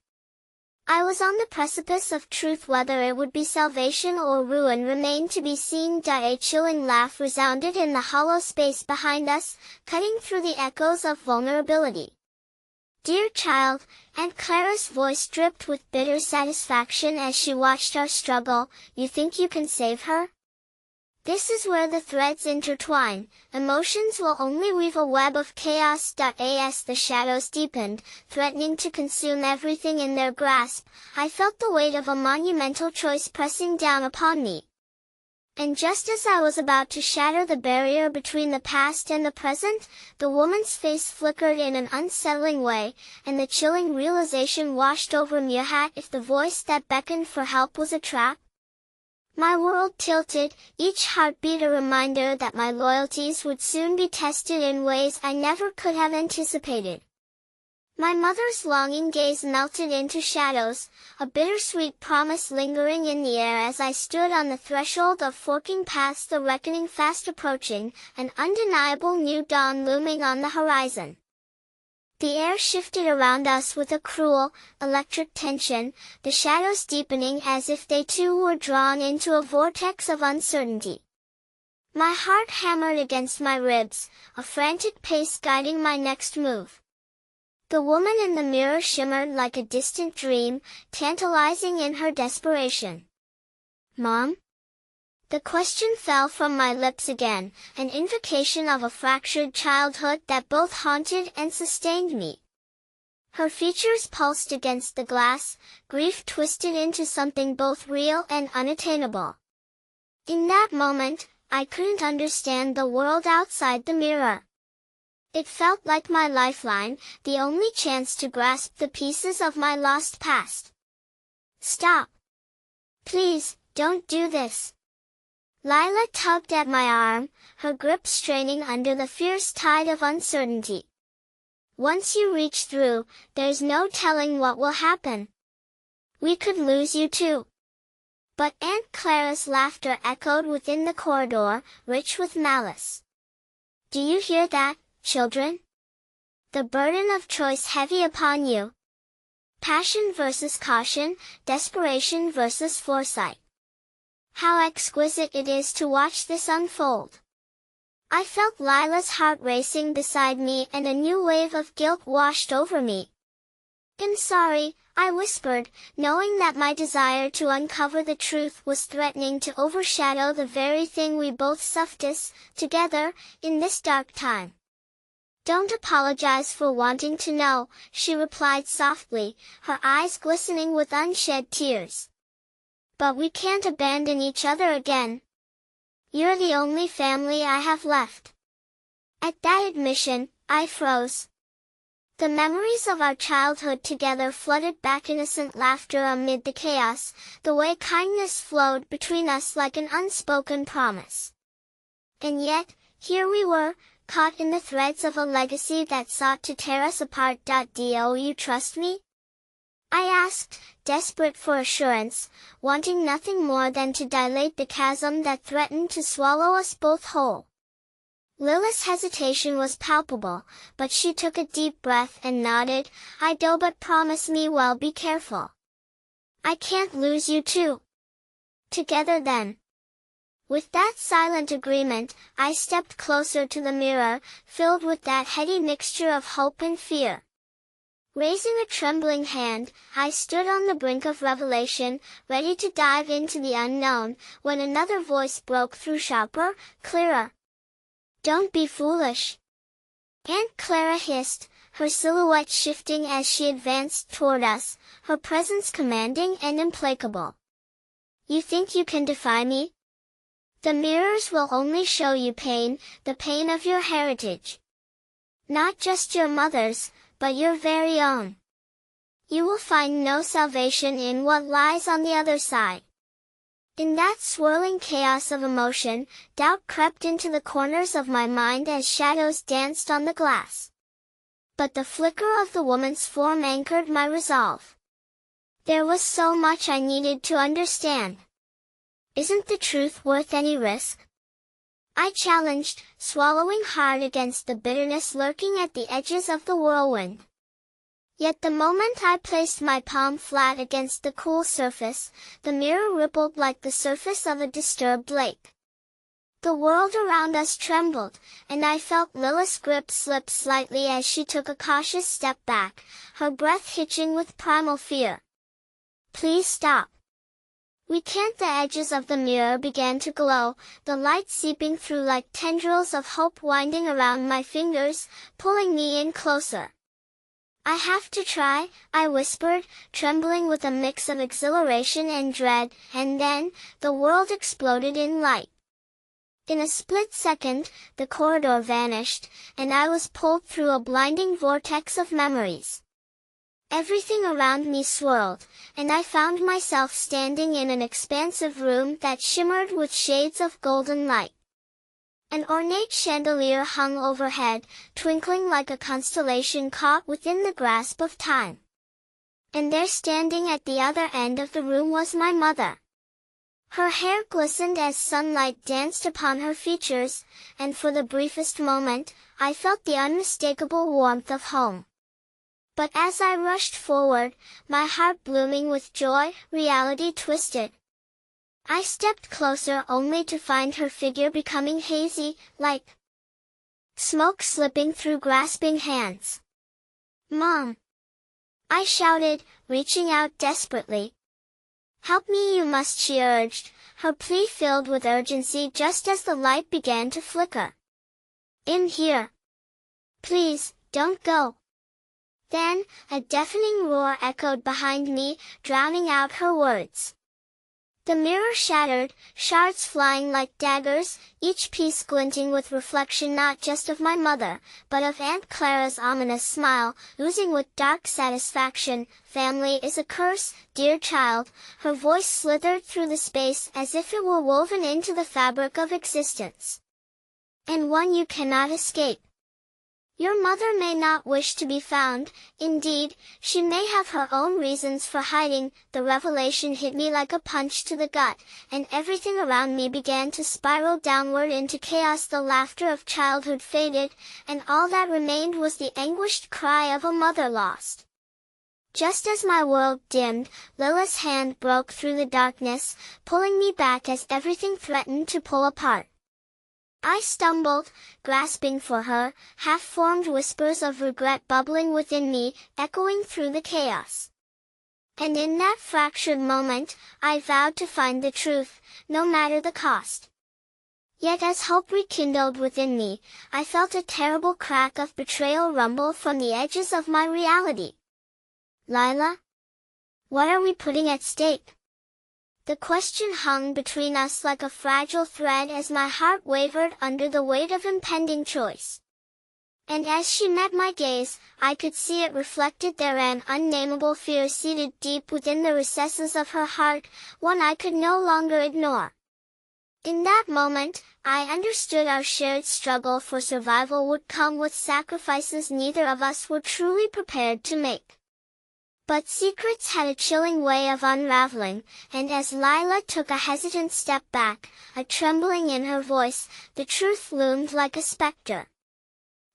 I was on the precipice of truth. Whether it would be salvation or ruin remained to be seen. A chilling laugh resounded in the hollow space behind us, cutting through the echoes of vulnerability. "Dear child," Aunt Clara's voice dripped with bitter satisfaction as she watched our struggle, "you think you can save her? This is where the threads intertwine. Emotions will only weave a web of chaos. As the shadows deepened, threatening to consume everything in their grasp, I felt the weight of a monumental choice pressing down upon me. And just as I was about to shatter the barrier between the past and the present, the woman's face flickered in an unsettling way, and the chilling realization washed over me. If the voice that beckoned for help was a trap? My world tilted, each heartbeat a reminder that my loyalties would soon be tested in ways I never could have anticipated. My mother's longing gaze melted into shadows, a bittersweet promise lingering in the air as I stood on the threshold of forking paths, the reckoning fast approaching, an undeniable new dawn looming on the horizon. The air shifted around us with a cruel, electric tension, the shadows deepening as if they too were drawn into a vortex of uncertainty. My heart hammered against my ribs, a frantic pace guiding my next move. The woman in the mirror shimmered like a distant dream, tantalizing in her desperation. "Mom?" The question fell from my lips again, an invocation of a fractured childhood that both haunted and sustained me. Her features pulsed against the glass, grief twisted into something both real and unattainable. In that moment, I couldn't understand the world outside the mirror. It felt like my lifeline, the only chance to grasp the pieces of my lost past. "Stop! Please, don't do this." Lila tugged at my arm, her grip straining under the fierce tide of uncertainty. "Once you reach through, there's no telling what will happen. We could lose you too." But Aunt Clara's laughter echoed within the corridor, rich with malice. Do you hear that, children? The burden of choice heavy upon you. Passion versus caution, desperation versus foresight. How exquisite it is to watch this unfold. I felt Lila's heart racing beside me and a new wave of guilt washed over me. "I'm sorry," I whispered, knowing that my desire to uncover the truth was threatening to overshadow the very thing we both suffered together in this dark time. "Don't apologize for wanting to know," she replied softly, her eyes glistening with unshed tears. "But we can't abandon each other again. You're the only family I have left." At that admission, I froze. The memories of our childhood together flooded back, innocent laughter amid the chaos, the way kindness flowed between us like an unspoken promise. And yet, here we were, caught in the threads of a legacy that sought to tear us apart. "Do you trust me?" I asked, desperate for assurance, wanting nothing more than to dilate the chasm that threatened to swallow us both whole. Lila's hesitation was palpable, but she took a deep breath and nodded. "I do, but promise me well, be careful. I can't lose you too. Together then." With that silent agreement, I stepped closer to the mirror, filled with that heady mixture of hope and fear. Raising a trembling hand, I stood on the brink of revelation, ready to dive into the unknown, when another voice broke through, sharper, clearer. "Don't be foolish," Aunt Clara hissed, her silhouette shifting as she advanced toward us, her presence commanding and implacable. "You think you can defy me? The mirrors will only show you pain, the pain of your heritage. Not just your mother's, but your very own. You will find no salvation in what lies on the other side." In that swirling chaos of emotion, doubt crept into the corners of my mind as shadows danced on the glass. But the flicker of the woman's form anchored my resolve. There was so much I needed to understand. "Isn't the truth worth any risk?" I challenged, swallowing hard against the bitterness lurking at the edges of the whirlwind. Yet the moment I placed my palm flat against the cool surface, the mirror rippled like the surface of a disturbed lake. The world around us trembled, and I felt Lila's grip slip slightly as she took a cautious step back, her breath hitching with primal fear. "Please stop." "We can't." The edges of the mirror began to glow, the light seeping through like tendrils of hope winding around my fingers, pulling me in closer. "I have to try," I whispered, trembling with a mix of exhilaration and dread, and then, the world exploded in light. In a split second, the corridor vanished, and I was pulled through a blinding vortex of memories. Everything around me swirled, and I found myself standing in an expansive room that shimmered with shades of golden light. An ornate chandelier hung overhead, twinkling like a constellation caught within the grasp of time. And there, standing at the other end of the room, was my mother. Her hair glistened as sunlight danced upon her features, and for the briefest moment, I felt the unmistakable warmth of home. But as I rushed forward, my heart blooming with joy, reality twisted. I stepped closer only to find her figure becoming hazy, like smoke slipping through grasping hands. "Mom!" I shouted, reaching out desperately. "Help me, you must," she urged, her plea filled with urgency just as the light began to flicker. "In here. Please, don't go." Then, a deafening roar echoed behind me, drowning out her words. The mirror shattered, shards flying like daggers, each piece glinting with reflection not just of my mother, but of Aunt Clara's ominous smile, oozing with dark satisfaction. "Family is a curse, dear child," her voice slithered through the space as if it were woven into the fabric of existence. "And one you cannot escape. Your mother may not wish to be found, indeed, she may have her own reasons for hiding. The revelation hit me like a punch to the gut, and everything around me began to spiral downward into chaos. The laughter of childhood faded, and all that remained was the anguished cry of a mother lost. Just as my world dimmed, Lila's hand broke through the darkness, pulling me back as everything threatened to pull apart. I stumbled, grasping for her, half-formed whispers of regret bubbling within me, echoing through the chaos. And in that fractured moment, I vowed to find the truth, no matter the cost. Yet as hope rekindled within me, I felt a terrible crack of betrayal rumble from the edges of my reality. Lila? What are we putting at stake? The question hung between us like a fragile thread as my heart wavered under the weight of impending choice. And as she met my gaze, I could see it reflected there an unnameable fear seated deep within the recesses of her heart, one I could no longer ignore. In that moment, I understood our shared struggle for survival would come with sacrifices neither of us were truly prepared to make. But secrets had a chilling way of unraveling, and as Lila took a hesitant step back, a trembling in her voice, the truth loomed like a specter.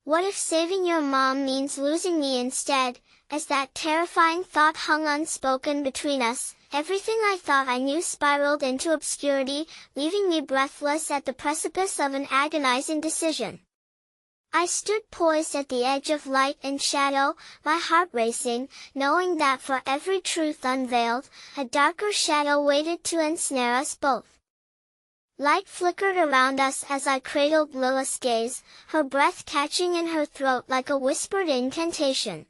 What if saving your mom means losing me instead? As that terrifying thought hung unspoken between us, everything I thought I knew spiraled into obscurity, leaving me breathless at the precipice of an agonizing decision. I stood poised at the edge of light and shadow, my heart racing, knowing that for every truth unveiled, a darker shadow waited to ensnare us both. Light flickered around us as I cradled Lila's gaze, her breath catching in her throat like a whispered incantation.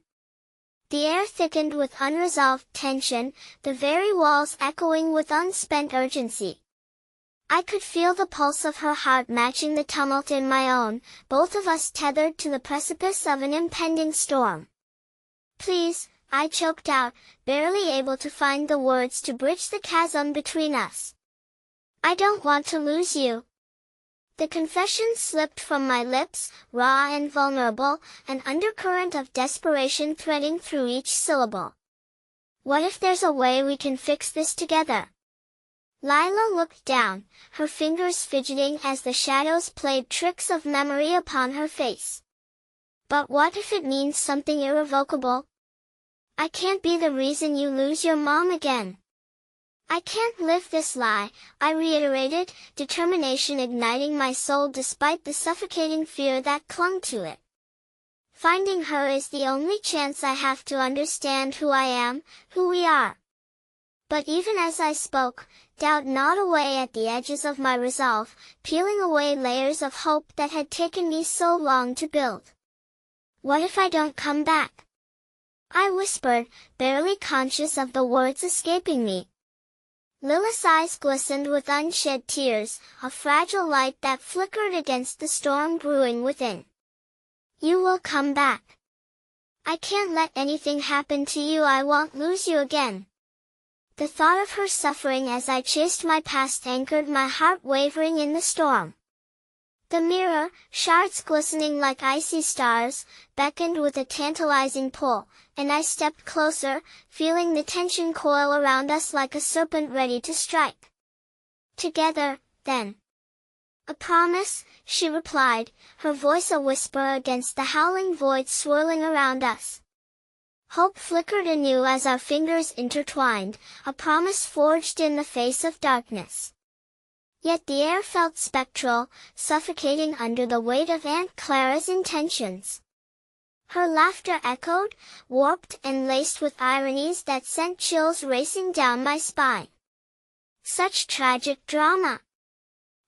The air thickened with unresolved tension, the very walls echoing with unspent urgency. I could feel the pulse of her heart matching the tumult in my own, both of us tethered to the precipice of an impending storm. Please, I choked out, barely able to find the words to bridge the chasm between us. I don't want to lose you. The confession slipped from my lips, raw and vulnerable, an undercurrent of desperation threading through each syllable. What if there's a way we can fix this together? Lila looked down, her fingers fidgeting as the shadows played tricks of memory upon her face. But what if it means something irrevocable? I can't be the reason you lose your mom again. I can't live this lie, I reiterated, determination igniting my soul despite the suffocating fear that clung to it. Finding her is the only chance I have to understand who I am, who we are. But even as I spoke, doubt gnawed away at the edges of my resolve, peeling away layers of hope that had taken me so long to build. What if I don't come back? I whispered, barely conscious of the words escaping me. Lila's eyes glistened with unshed tears, a fragile light that flickered against the storm brewing within. You will come back. I can't let anything happen to you. I won't lose you again. The thought of her suffering as I chased my past anchored my heart wavering in the storm. The mirror, shards glistening like icy stars, beckoned with a tantalizing pull, and I stepped closer, feeling the tension coil around us like a serpent ready to strike. Together, then. A promise, she replied, her voice a whisper against the howling void swirling around us. Hope flickered anew as our fingers intertwined, a promise forged in the face of darkness. Yet the air felt spectral, suffocating under the weight of Aunt Clara's intentions. Her laughter echoed, warped and laced with ironies that sent chills racing down my spine. Such tragic drama!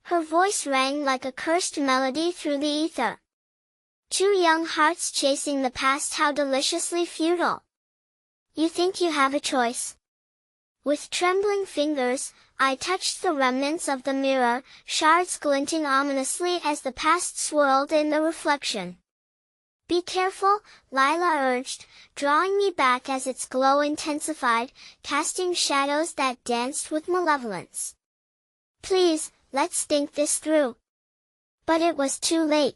Her voice rang like a cursed melody through the ether. Two young hearts chasing the past, how deliciously futile. You think you have a choice? With trembling fingers, I touched the remnants of the mirror, shards glinting ominously as the past swirled in the reflection. Be careful, Lila urged, drawing me back as its glow intensified, casting shadows that danced with malevolence. Please, let's think this through. But it was too late.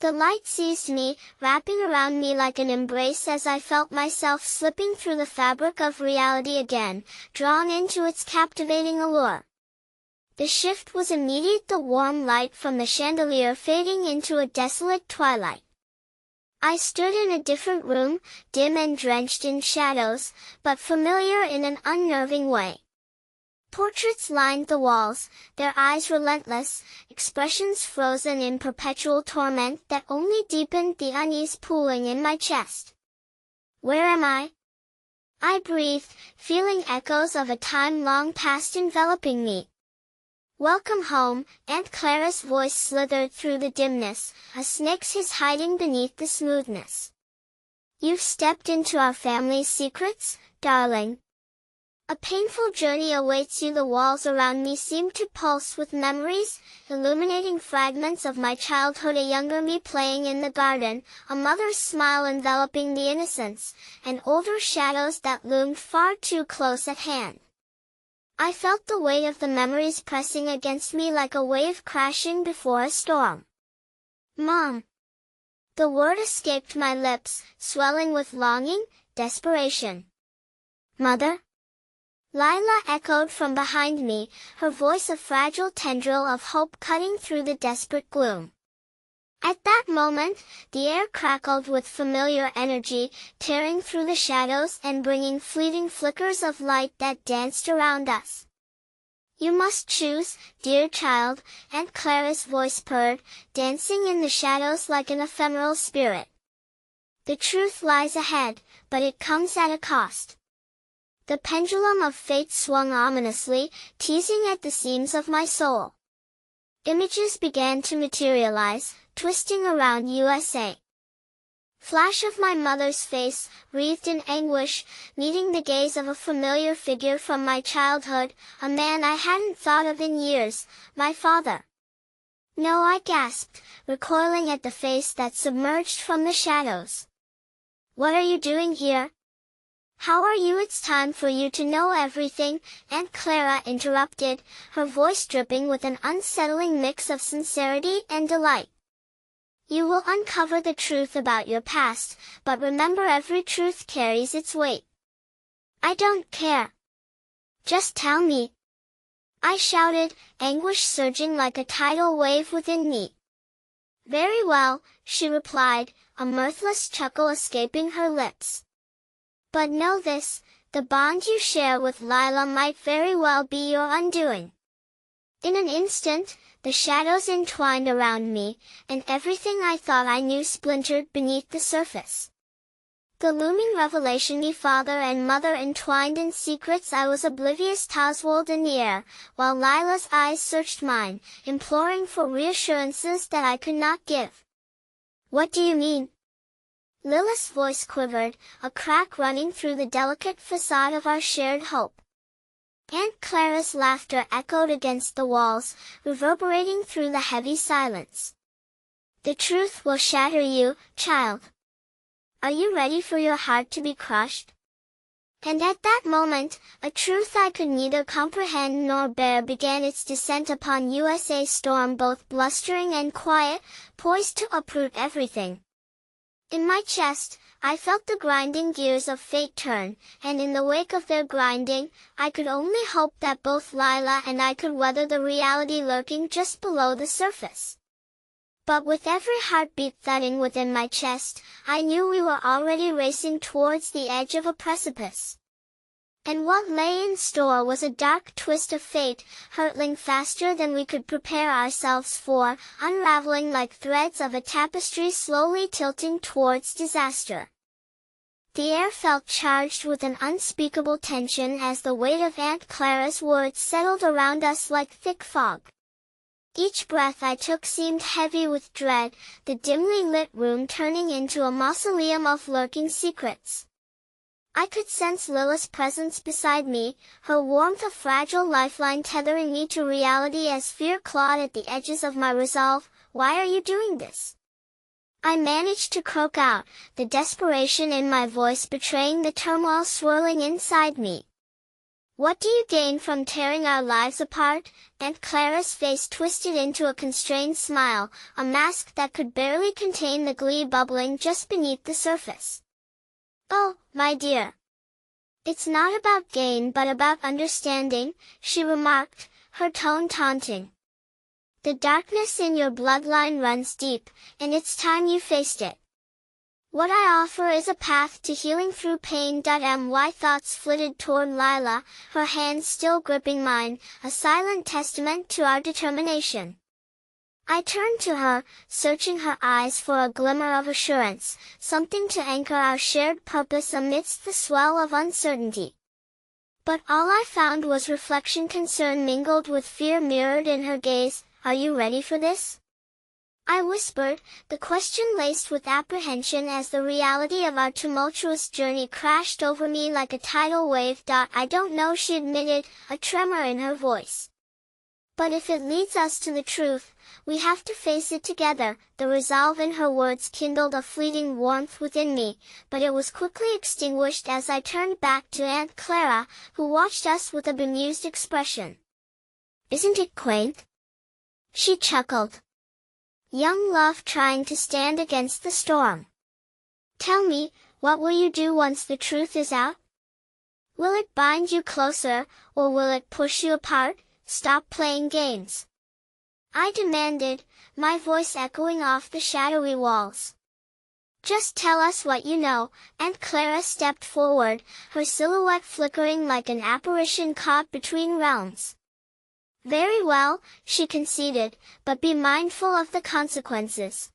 The light seized me, wrapping around me like an embrace as I felt myself slipping through the fabric of reality again, drawn into its captivating allure. The shift was immediate, the warm light from the chandelier fading into a desolate twilight. I stood in a different room, dim and drenched in shadows, but familiar in an unnerving way. Portraits lined the walls, their eyes relentless, expressions frozen in perpetual torment that only deepened the unease pooling in my chest. Where am I? I breathed, feeling echoes of a time long past enveloping me. Welcome home, Aunt Clara's voice slithered through the dimness, a snake's hiss hiding beneath the smoothness. You've stepped into our family's secrets, darling. A painful journey awaits you. The walls around me seemed to pulse with memories, illuminating fragments of my childhood, a younger me playing in the garden, a mother's smile enveloping the innocence, and older shadows that loomed far too close at hand. I felt the weight of the memories pressing against me like a wave crashing before a storm. Mom! The word escaped my lips, swelling with longing, desperation. Mother? Lila echoed from behind me, her voice a fragile tendril of hope cutting through the desperate gloom. At that moment, the air crackled with familiar energy, tearing through the shadows and bringing fleeting flickers of light that danced around us. You must choose, dear child, Aunt Clara's voice purred, dancing in the shadows like an ephemeral spirit. The truth lies ahead, but it comes at a cost. The pendulum of fate swung ominously, teasing at the seams of my soul. Images began to materialize, twisting around USA. Flash of my mother's face, wreathed in anguish, meeting the gaze of a familiar figure from my childhood, a man I hadn't thought of in years, my father. No, I gasped, recoiling at the face that submerged from the shadows. What are you doing here? How are you? It's time for you to know everything, Aunt Clara interrupted, her voice dripping with an unsettling mix of sincerity and delight. You will uncover the truth about your past, but remember, every truth carries its weight. I don't care. Just tell me. I shouted, anguish surging like a tidal wave within me. Very well, she replied, a mirthless chuckle escaping her lips. But know this, the bond you share with Lila might very well be your undoing. In an instant, the shadows entwined around me, and everything I thought I knew splintered beneath the surface. The looming revelation, me father and mother entwined in secrets I was oblivious, Oswald in the air, while Lila's eyes searched mine, imploring for reassurances that I could not give. What do you mean? Lila's voice quivered, a crack running through the delicate facade of our shared hope. Aunt Clara's laughter echoed against the walls, reverberating through the heavy silence. The truth will shatter you, child. Are you ready for your heart to be crushed? And at that moment, a truth I could neither comprehend nor bear began its descent upon USA, storm both blustering and quiet, poised to uproot everything. In my chest, I felt the grinding gears of fate turn, and in the wake of their grinding, I could only hope that both Lila and I could weather the reality lurking just below the surface. But with every heartbeat thudding within my chest, I knew we were already racing towards the edge of a precipice. And what lay in store was a dark twist of fate, hurtling faster than we could prepare ourselves for, unraveling like threads of a tapestry slowly tilting towards disaster. The air felt charged with an unspeakable tension as the weight of Aunt Clara's words settled around us like thick fog. Each breath I took seemed heavy with dread, the dimly lit room turning into a mausoleum of lurking secrets. I could sense Lila's presence beside me, her warmth a fragile lifeline tethering me to reality as fear clawed at the edges of my resolve. Why are you doing this? I managed to croak out, the desperation in my voice betraying the turmoil swirling inside me. What do you gain from tearing our lives apart? Aunt Clara's face twisted into a constrained smile, a mask that could barely contain the glee bubbling just beneath the surface. Oh, my dear. It's not about gain but about understanding, she remarked, her tone taunting. The darkness in your bloodline runs deep, and it's time you faced it. What I offer is a path to healing through pain. My thoughts flitted toward Lila, her hands still gripping mine, a silent testament to our determination. I turned to her, searching her eyes for a glimmer of assurance, something to anchor our shared purpose amidst the swell of uncertainty. But all I found was reflection, concern mingled with fear mirrored in her gaze. Are you ready for this? I whispered, the question laced with apprehension as the reality of our tumultuous journey crashed over me like a tidal wave. I don't know, she admitted, a tremor in her voice. But if it leads us to the truth, we have to face it together. The resolve in her words kindled a fleeting warmth within me, but it was quickly extinguished as I turned back to Aunt Clara, who watched us with a bemused expression. Isn't it quaint? She chuckled. Young love trying to stand against the storm. Tell me, what will you do once the truth is out? Will it bind you closer, or will it push you apart? Stop playing games, I demanded, my voice echoing off the shadowy walls. Just tell us what you know. Aunt Clara stepped forward, her silhouette flickering like an apparition caught between realms. Very well, she conceded, but be mindful of the consequences.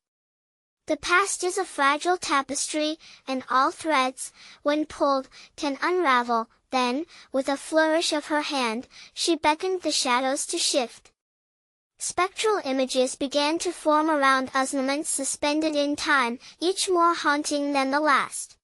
The past is a fragile tapestry, and all threads, when pulled, can unravel. Then, with a flourish of her hand, she beckoned the shadows to shift. Spectral images began to form around us, moments suspended in time, each more haunting than the last.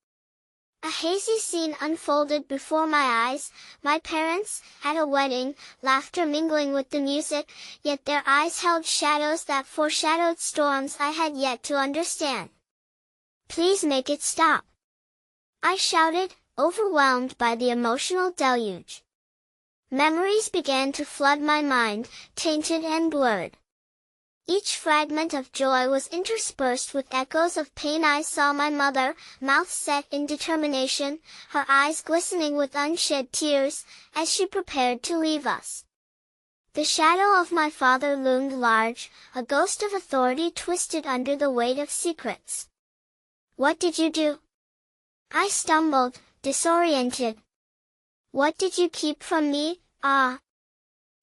A hazy scene unfolded before my eyes, my parents, at a wedding, laughter mingling with the music, yet their eyes held shadows that foreshadowed storms I had yet to understand. Please make it stop, I shouted, overwhelmed by the emotional deluge. Memories began to flood my mind, tainted and blurred. Each fragment of joy was interspersed with echoes of pain. I saw my mother, mouth set in determination, her eyes glistening with unshed tears, as she prepared to leave us. The shadow of my father loomed large, a ghost of authority twisted under the weight of secrets. What did you do? I stumbled, disoriented. What did you keep from me? Ah.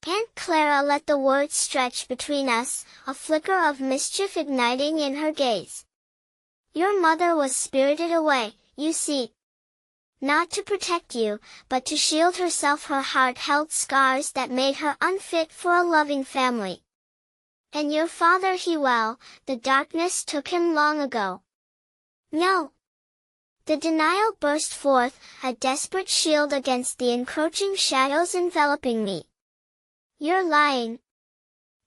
Aunt Clara let the words stretch between us, a flicker of mischief igniting in her gaze. Your mother was spirited away, you see. Not to protect you, but to shield herself. Her heart held scars that made her unfit for a loving family. And your father, the darkness took him long ago. No. The denial burst forth, a desperate shield against the encroaching shadows enveloping me. You're lying.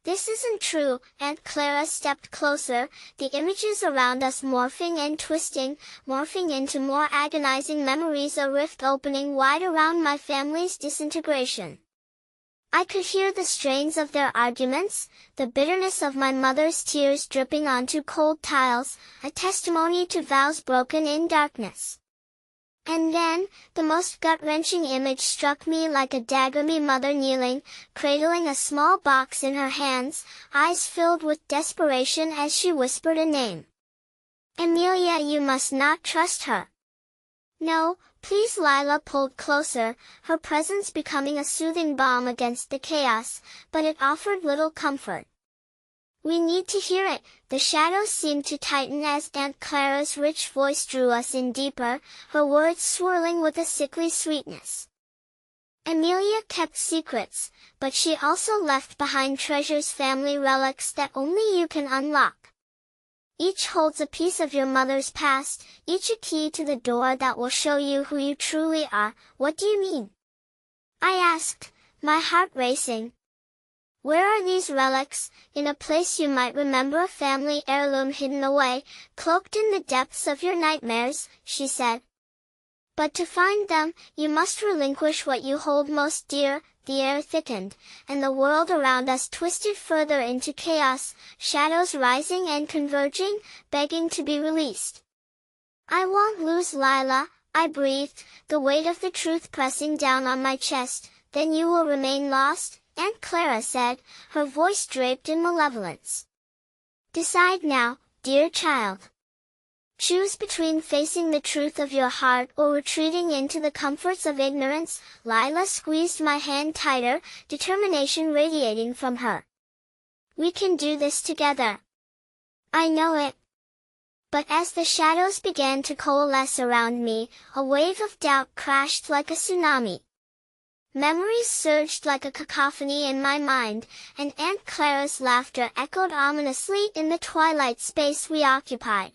This isn't true. Aunt Clara stepped closer, the images around us morphing and twisting, morphing into more agonizing memories, a rift opening wide around my family's disintegration. I could hear the strains of their arguments, the bitterness of my mother's tears dripping onto cold tiles, a testimony to vows broken in darkness. And then, the most gut-wrenching image struck me like a dagger. Me mother kneeling, cradling a small box in her hands, eyes filled with desperation as she whispered a name. Amelia, you must not trust her. No, please. Lila pulled closer, her presence becoming a soothing balm against the chaos, but it offered little comfort. We need to hear it. The shadows seemed to tighten as Aunt Clara's rich voice drew us in deeper, her words swirling with a sickly sweetness. Amelia kept secrets, but she also left behind treasures, family relics that only you can unlock. Each holds a piece of your mother's past, each a key to the door that will show you who you truly are. What do you mean? I asked, my heart racing. Where are these relics? In a place you might remember, a family heirloom hidden away, cloaked in the depths of your nightmares, she said. But to find them, you must relinquish what you hold most dear. The air thickened, and the world around us twisted further into chaos, shadows rising and converging, begging to be released. I won't lose Lila, I breathed, the weight of the truth pressing down on my chest. Then you will remain lost, Aunt Clara said, her voice draped in malevolence. Decide now, dear child. Choose between facing the truth of your heart or retreating into the comforts of ignorance. Lila squeezed my hand tighter, determination radiating from her. We can do this together. I know it. But as the shadows began to coalesce around me, a wave of doubt crashed like a tsunami. Memories surged like a cacophony in my mind, and Aunt Clara's laughter echoed ominously in the twilight space we occupied.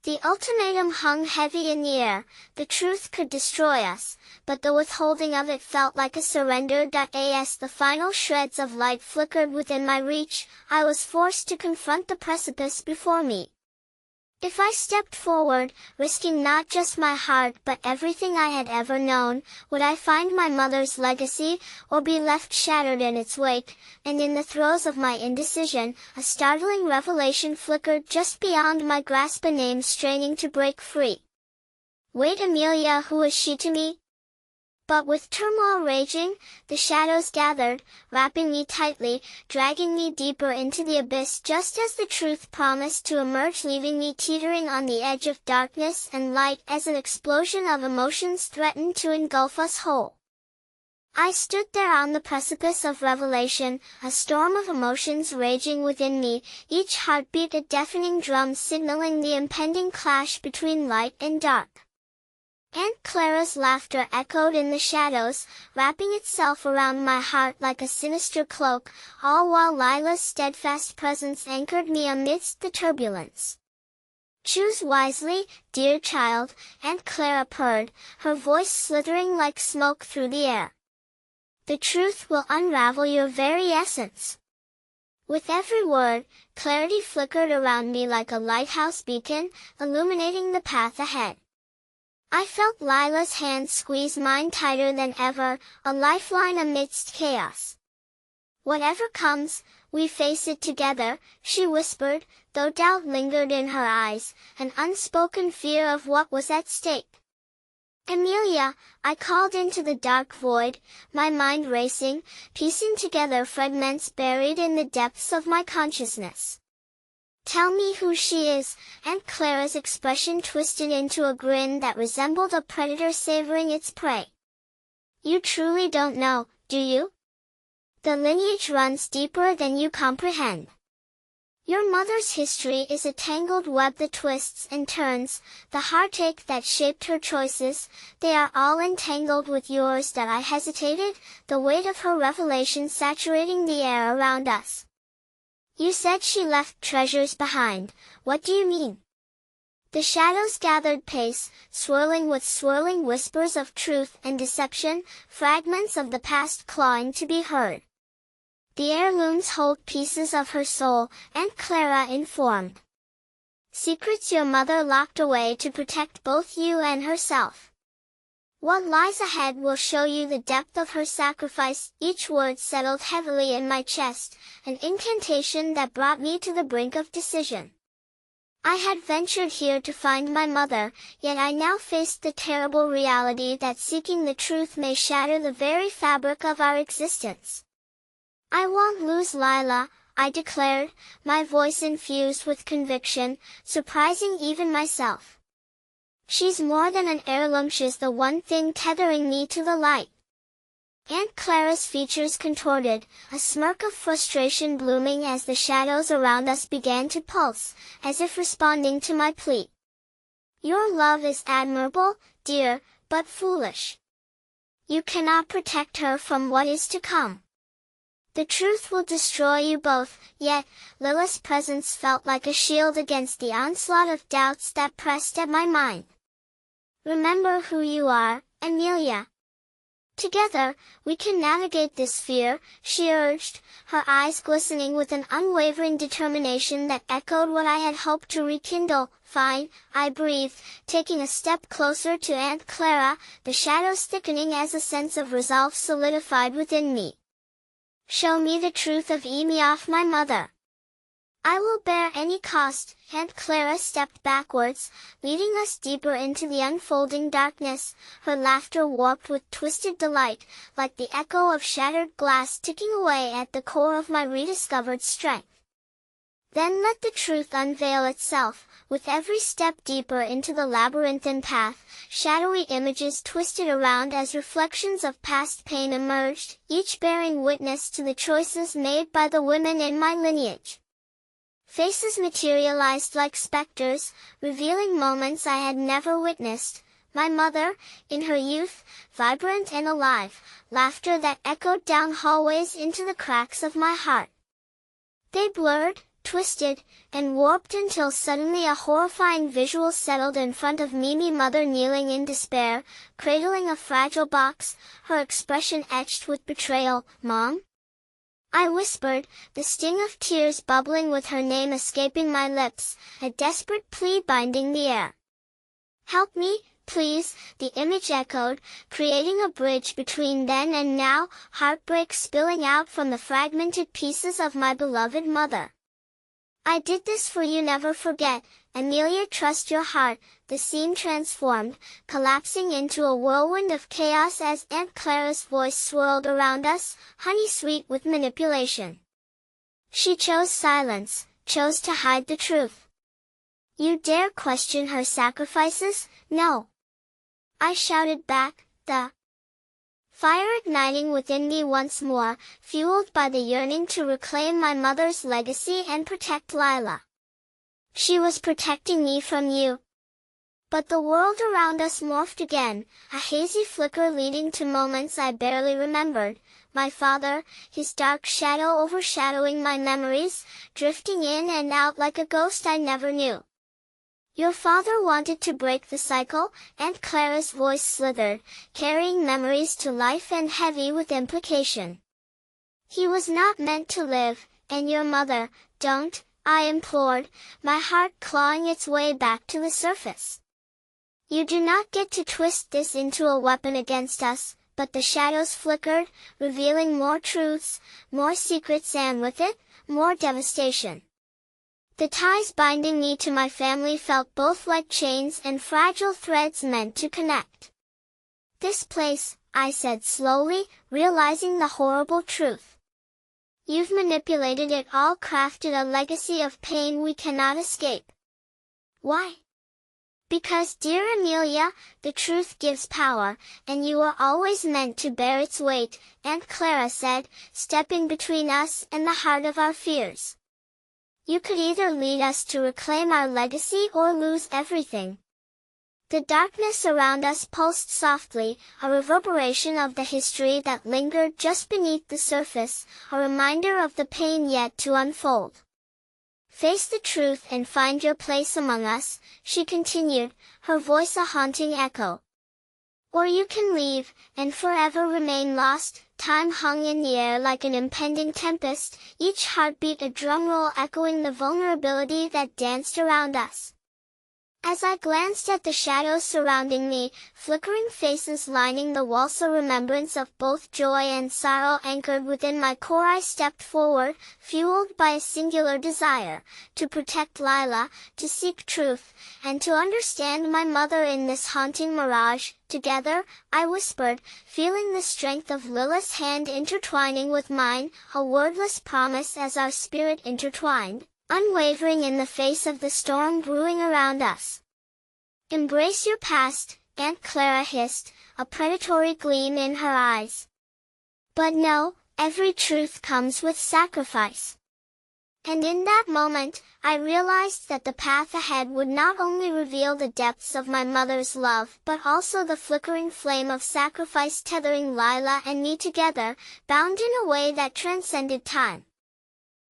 The ultimatum hung heavy in the air. The truth could destroy us, but the withholding of it felt like a surrender. As the final shreds of light flickered within my reach, I was forced to confront the precipice before me. If I stepped forward, risking not just my heart but everything I had ever known, would I find my mother's legacy, or be left shattered in its wake? And in the throes of my indecision, a startling revelation flickered just beyond my grasp, a name straining to break free. Wait, Amelia, who was she to me? But with turmoil raging, the shadows gathered, wrapping me tightly, dragging me deeper into the abyss just as the truth promised to emerge, leaving me teetering on the edge of darkness and light as an explosion of emotions threatened to engulf us whole. I stood there on the precipice of revelation, a storm of emotions raging within me, each heartbeat a deafening drum signaling the impending clash between light and dark. Aunt Clara's laughter echoed in the shadows, wrapping itself around my heart like a sinister cloak, all while Lila's steadfast presence anchored me amidst the turbulence. Choose wisely, dear child, Aunt Clara purred, her voice slithering like smoke through the air. The truth will unravel your very essence. With every word, clarity flickered around me like a lighthouse beacon, illuminating the path ahead. I felt Lila's hand squeeze mine tighter than ever, a lifeline amidst chaos. Whatever comes, we face it together, she whispered, though doubt lingered in her eyes, an unspoken fear of what was at stake. Amelia, I called into the dark void, my mind racing, piecing together fragments buried in the depths of my consciousness. Tell me who she is. Aunt Clara's expression twisted into a grin that resembled a predator savoring its prey. You truly don't know, do you? The lineage runs deeper than you comprehend. Your mother's history is a tangled web, the twists and turns, the heartache that shaped her choices, they are all entangled with yours. That I hesitated, the weight of her revelation saturating the air around us. You said she left treasures behind. What do you mean? The shadows gathered pace, swirling with swirling whispers of truth and deception, fragments of the past clawing to be heard. The heirlooms hold pieces of her soul, Aunt Clara informed. Secrets your mother locked away to protect both you and herself. What lies ahead will show you the depth of her sacrifice. Each word settled heavily in my chest, an incantation that brought me to the brink of decision. I had ventured here to find my mother, yet I now faced the terrible reality that seeking the truth may shatter the very fabric of our existence. I won't lose Lila, I declared, my voice infused with conviction, surprising even myself. She's more than an heirloom, she's the one thing tethering me to the light. Aunt Clara's features contorted, a smirk of frustration blooming as the shadows around us began to pulse, as if responding to my plea. Your love is admirable, dear, but foolish. You cannot protect her from what is to come. The truth will destroy you both, yet, Lila's presence felt like a shield against the onslaught of doubts that pressed at my mind. Remember who you are, Amelia. Together, we can navigate this fear, she urged, her eyes glistening with an unwavering determination that echoed what I had hoped to rekindle. Fine, I breathed, taking a step closer to Aunt Clara, the shadows thickening as a sense of resolve solidified within me. Show me the truth of Emioff, my mother. I will bear any cost. Aunt Clara stepped backwards, leading us deeper into the unfolding darkness, her laughter warped with twisted delight, like the echo of shattered glass ticking away at the core of my rediscovered strength. Then let the truth unveil itself. With every step deeper into the labyrinthine path, shadowy images twisted around as reflections of past pain emerged, each bearing witness to the choices made by the women in my lineage. Faces materialized like specters, revealing moments I had never witnessed. My mother, in her youth, vibrant and alive, laughter that echoed down hallways into the cracks of my heart. They blurred, twisted, and warped until suddenly a horrifying visual settled in front of Mimi, mother kneeling in despair, cradling a fragile box, her expression etched with betrayal. Mom? I whispered, the sting of tears bubbling with her name escaping my lips, a desperate plea binding the air. Help me, please, the image echoed, creating a bridge between then and now, heartbreak spilling out from the fragmented pieces of my beloved mother. I did this for you, never forget, Amelia, trust your heart. The scene transformed, collapsing into a whirlwind of chaos as Aunt Clara's voice swirled around us, honey sweet with manipulation. She chose silence, chose to hide the truth. You dare question her sacrifices? No. I shouted back, the fire igniting within me once more, fueled by the yearning to reclaim my mother's legacy and protect Lila. She was protecting me from you. But the world around us morphed again, a hazy flicker leading to moments I barely remembered. My father, his dark shadow overshadowing my memories, drifting in and out like a ghost I never knew. Your father wanted to break the cycle, Aunt Clara's voice slithered, carrying memories to life and heavy with implication. He was not meant to live, and your mother, don't, I implored, my heart clawing its way back to the surface. You do not get to twist this into a weapon against us, but the shadows flickered, revealing more truths, more secrets, and with it, more devastation. The ties binding me to my family felt both like chains and fragile threads meant to connect. This place, I said slowly, realizing the horrible truth. You've manipulated it all, crafted a legacy of pain we cannot escape. Why? Because, dear Amelia, the truth gives power, and you are always meant to bear its weight, Aunt Clara said, stepping between us and the heart of our fears. You could either lead us to reclaim our legacy or lose everything. The darkness around us pulsed softly, a reverberation of the history that lingered just beneath the surface, a reminder of the pain yet to unfold. Face the truth and find your place among us, she continued, her voice a haunting echo. Or you can leave, and forever remain lost. Time hung in the air like an impending tempest, each heartbeat a drumroll echoing the vulnerability that danced around us. As I glanced at the shadows surrounding me, flickering faces lining the walls, a remembrance of both joy and sorrow anchored within my core, I stepped forward, fueled by a singular desire, to protect Lila, to seek truth, and to understand my mother in this haunting mirage. Together, I whispered, feeling the strength of Lila's hand intertwining with mine, a wordless promise as our spirit intertwined, unwavering in the face of the storm brewing around us. Embrace your past, Aunt Clara hissed, a predatory gleam in her eyes. But no, every truth comes with sacrifice. And in that moment, I realized that the path ahead would not only reveal the depths of my mother's love, but also the flickering flame of sacrifice tethering Lila and me together, bound in a way that transcended time.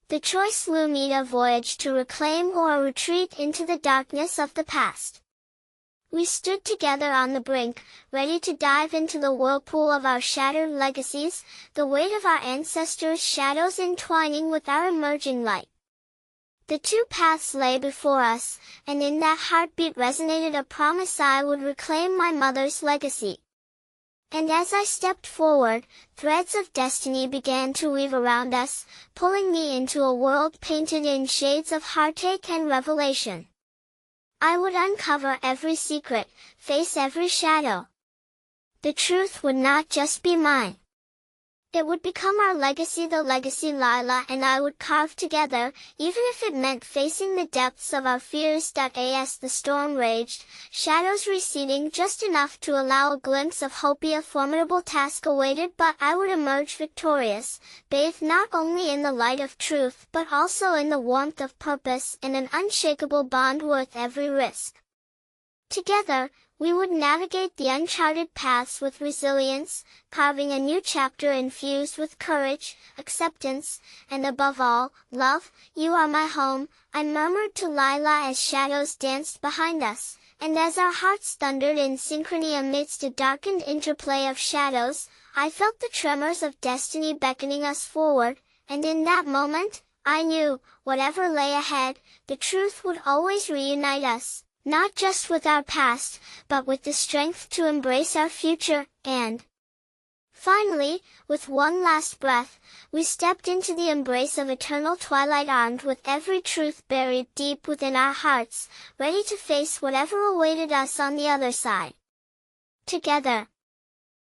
The choice loomed: a voyage to reclaim or a retreat into the darkness of the past. We stood together on the brink, ready to dive into the whirlpool of our shattered legacies, the weight of our ancestors' shadows entwining with our emerging light. The two paths lay before us, and in that heartbeat resonated a promise I would reclaim my mother's legacy. And as I stepped forward, threads of destiny began to weave around us, pulling me into a world painted in shades of heartache and revelation. I would uncover every secret, face every shadow. The truth would not just be mine. It would become our legacy, the legacy Lila and I would carve together, even if it meant facing the depths of our fears. As the storm raged, shadows receding just enough to allow a glimpse of hope. A formidable task awaited, but I would emerge victorious, bathed not only in the light of truth but also in the warmth of purpose and an unshakable bond worth every risk. Together, we would navigate the uncharted paths with resilience, carving a new chapter infused with courage, acceptance, and above all, love. You are my home, I murmured to Lila as shadows danced behind us, and as our hearts thundered in synchrony amidst a darkened interplay of shadows, I felt the tremors of destiny beckoning us forward, and in that moment, I knew, whatever lay ahead, the truth would always reunite us. Not just with our past, but with the strength to embrace our future, and finally, with one last breath, we stepped into the embrace of eternal twilight armed with every truth buried deep within our hearts, ready to face whatever awaited us on the other side. Together,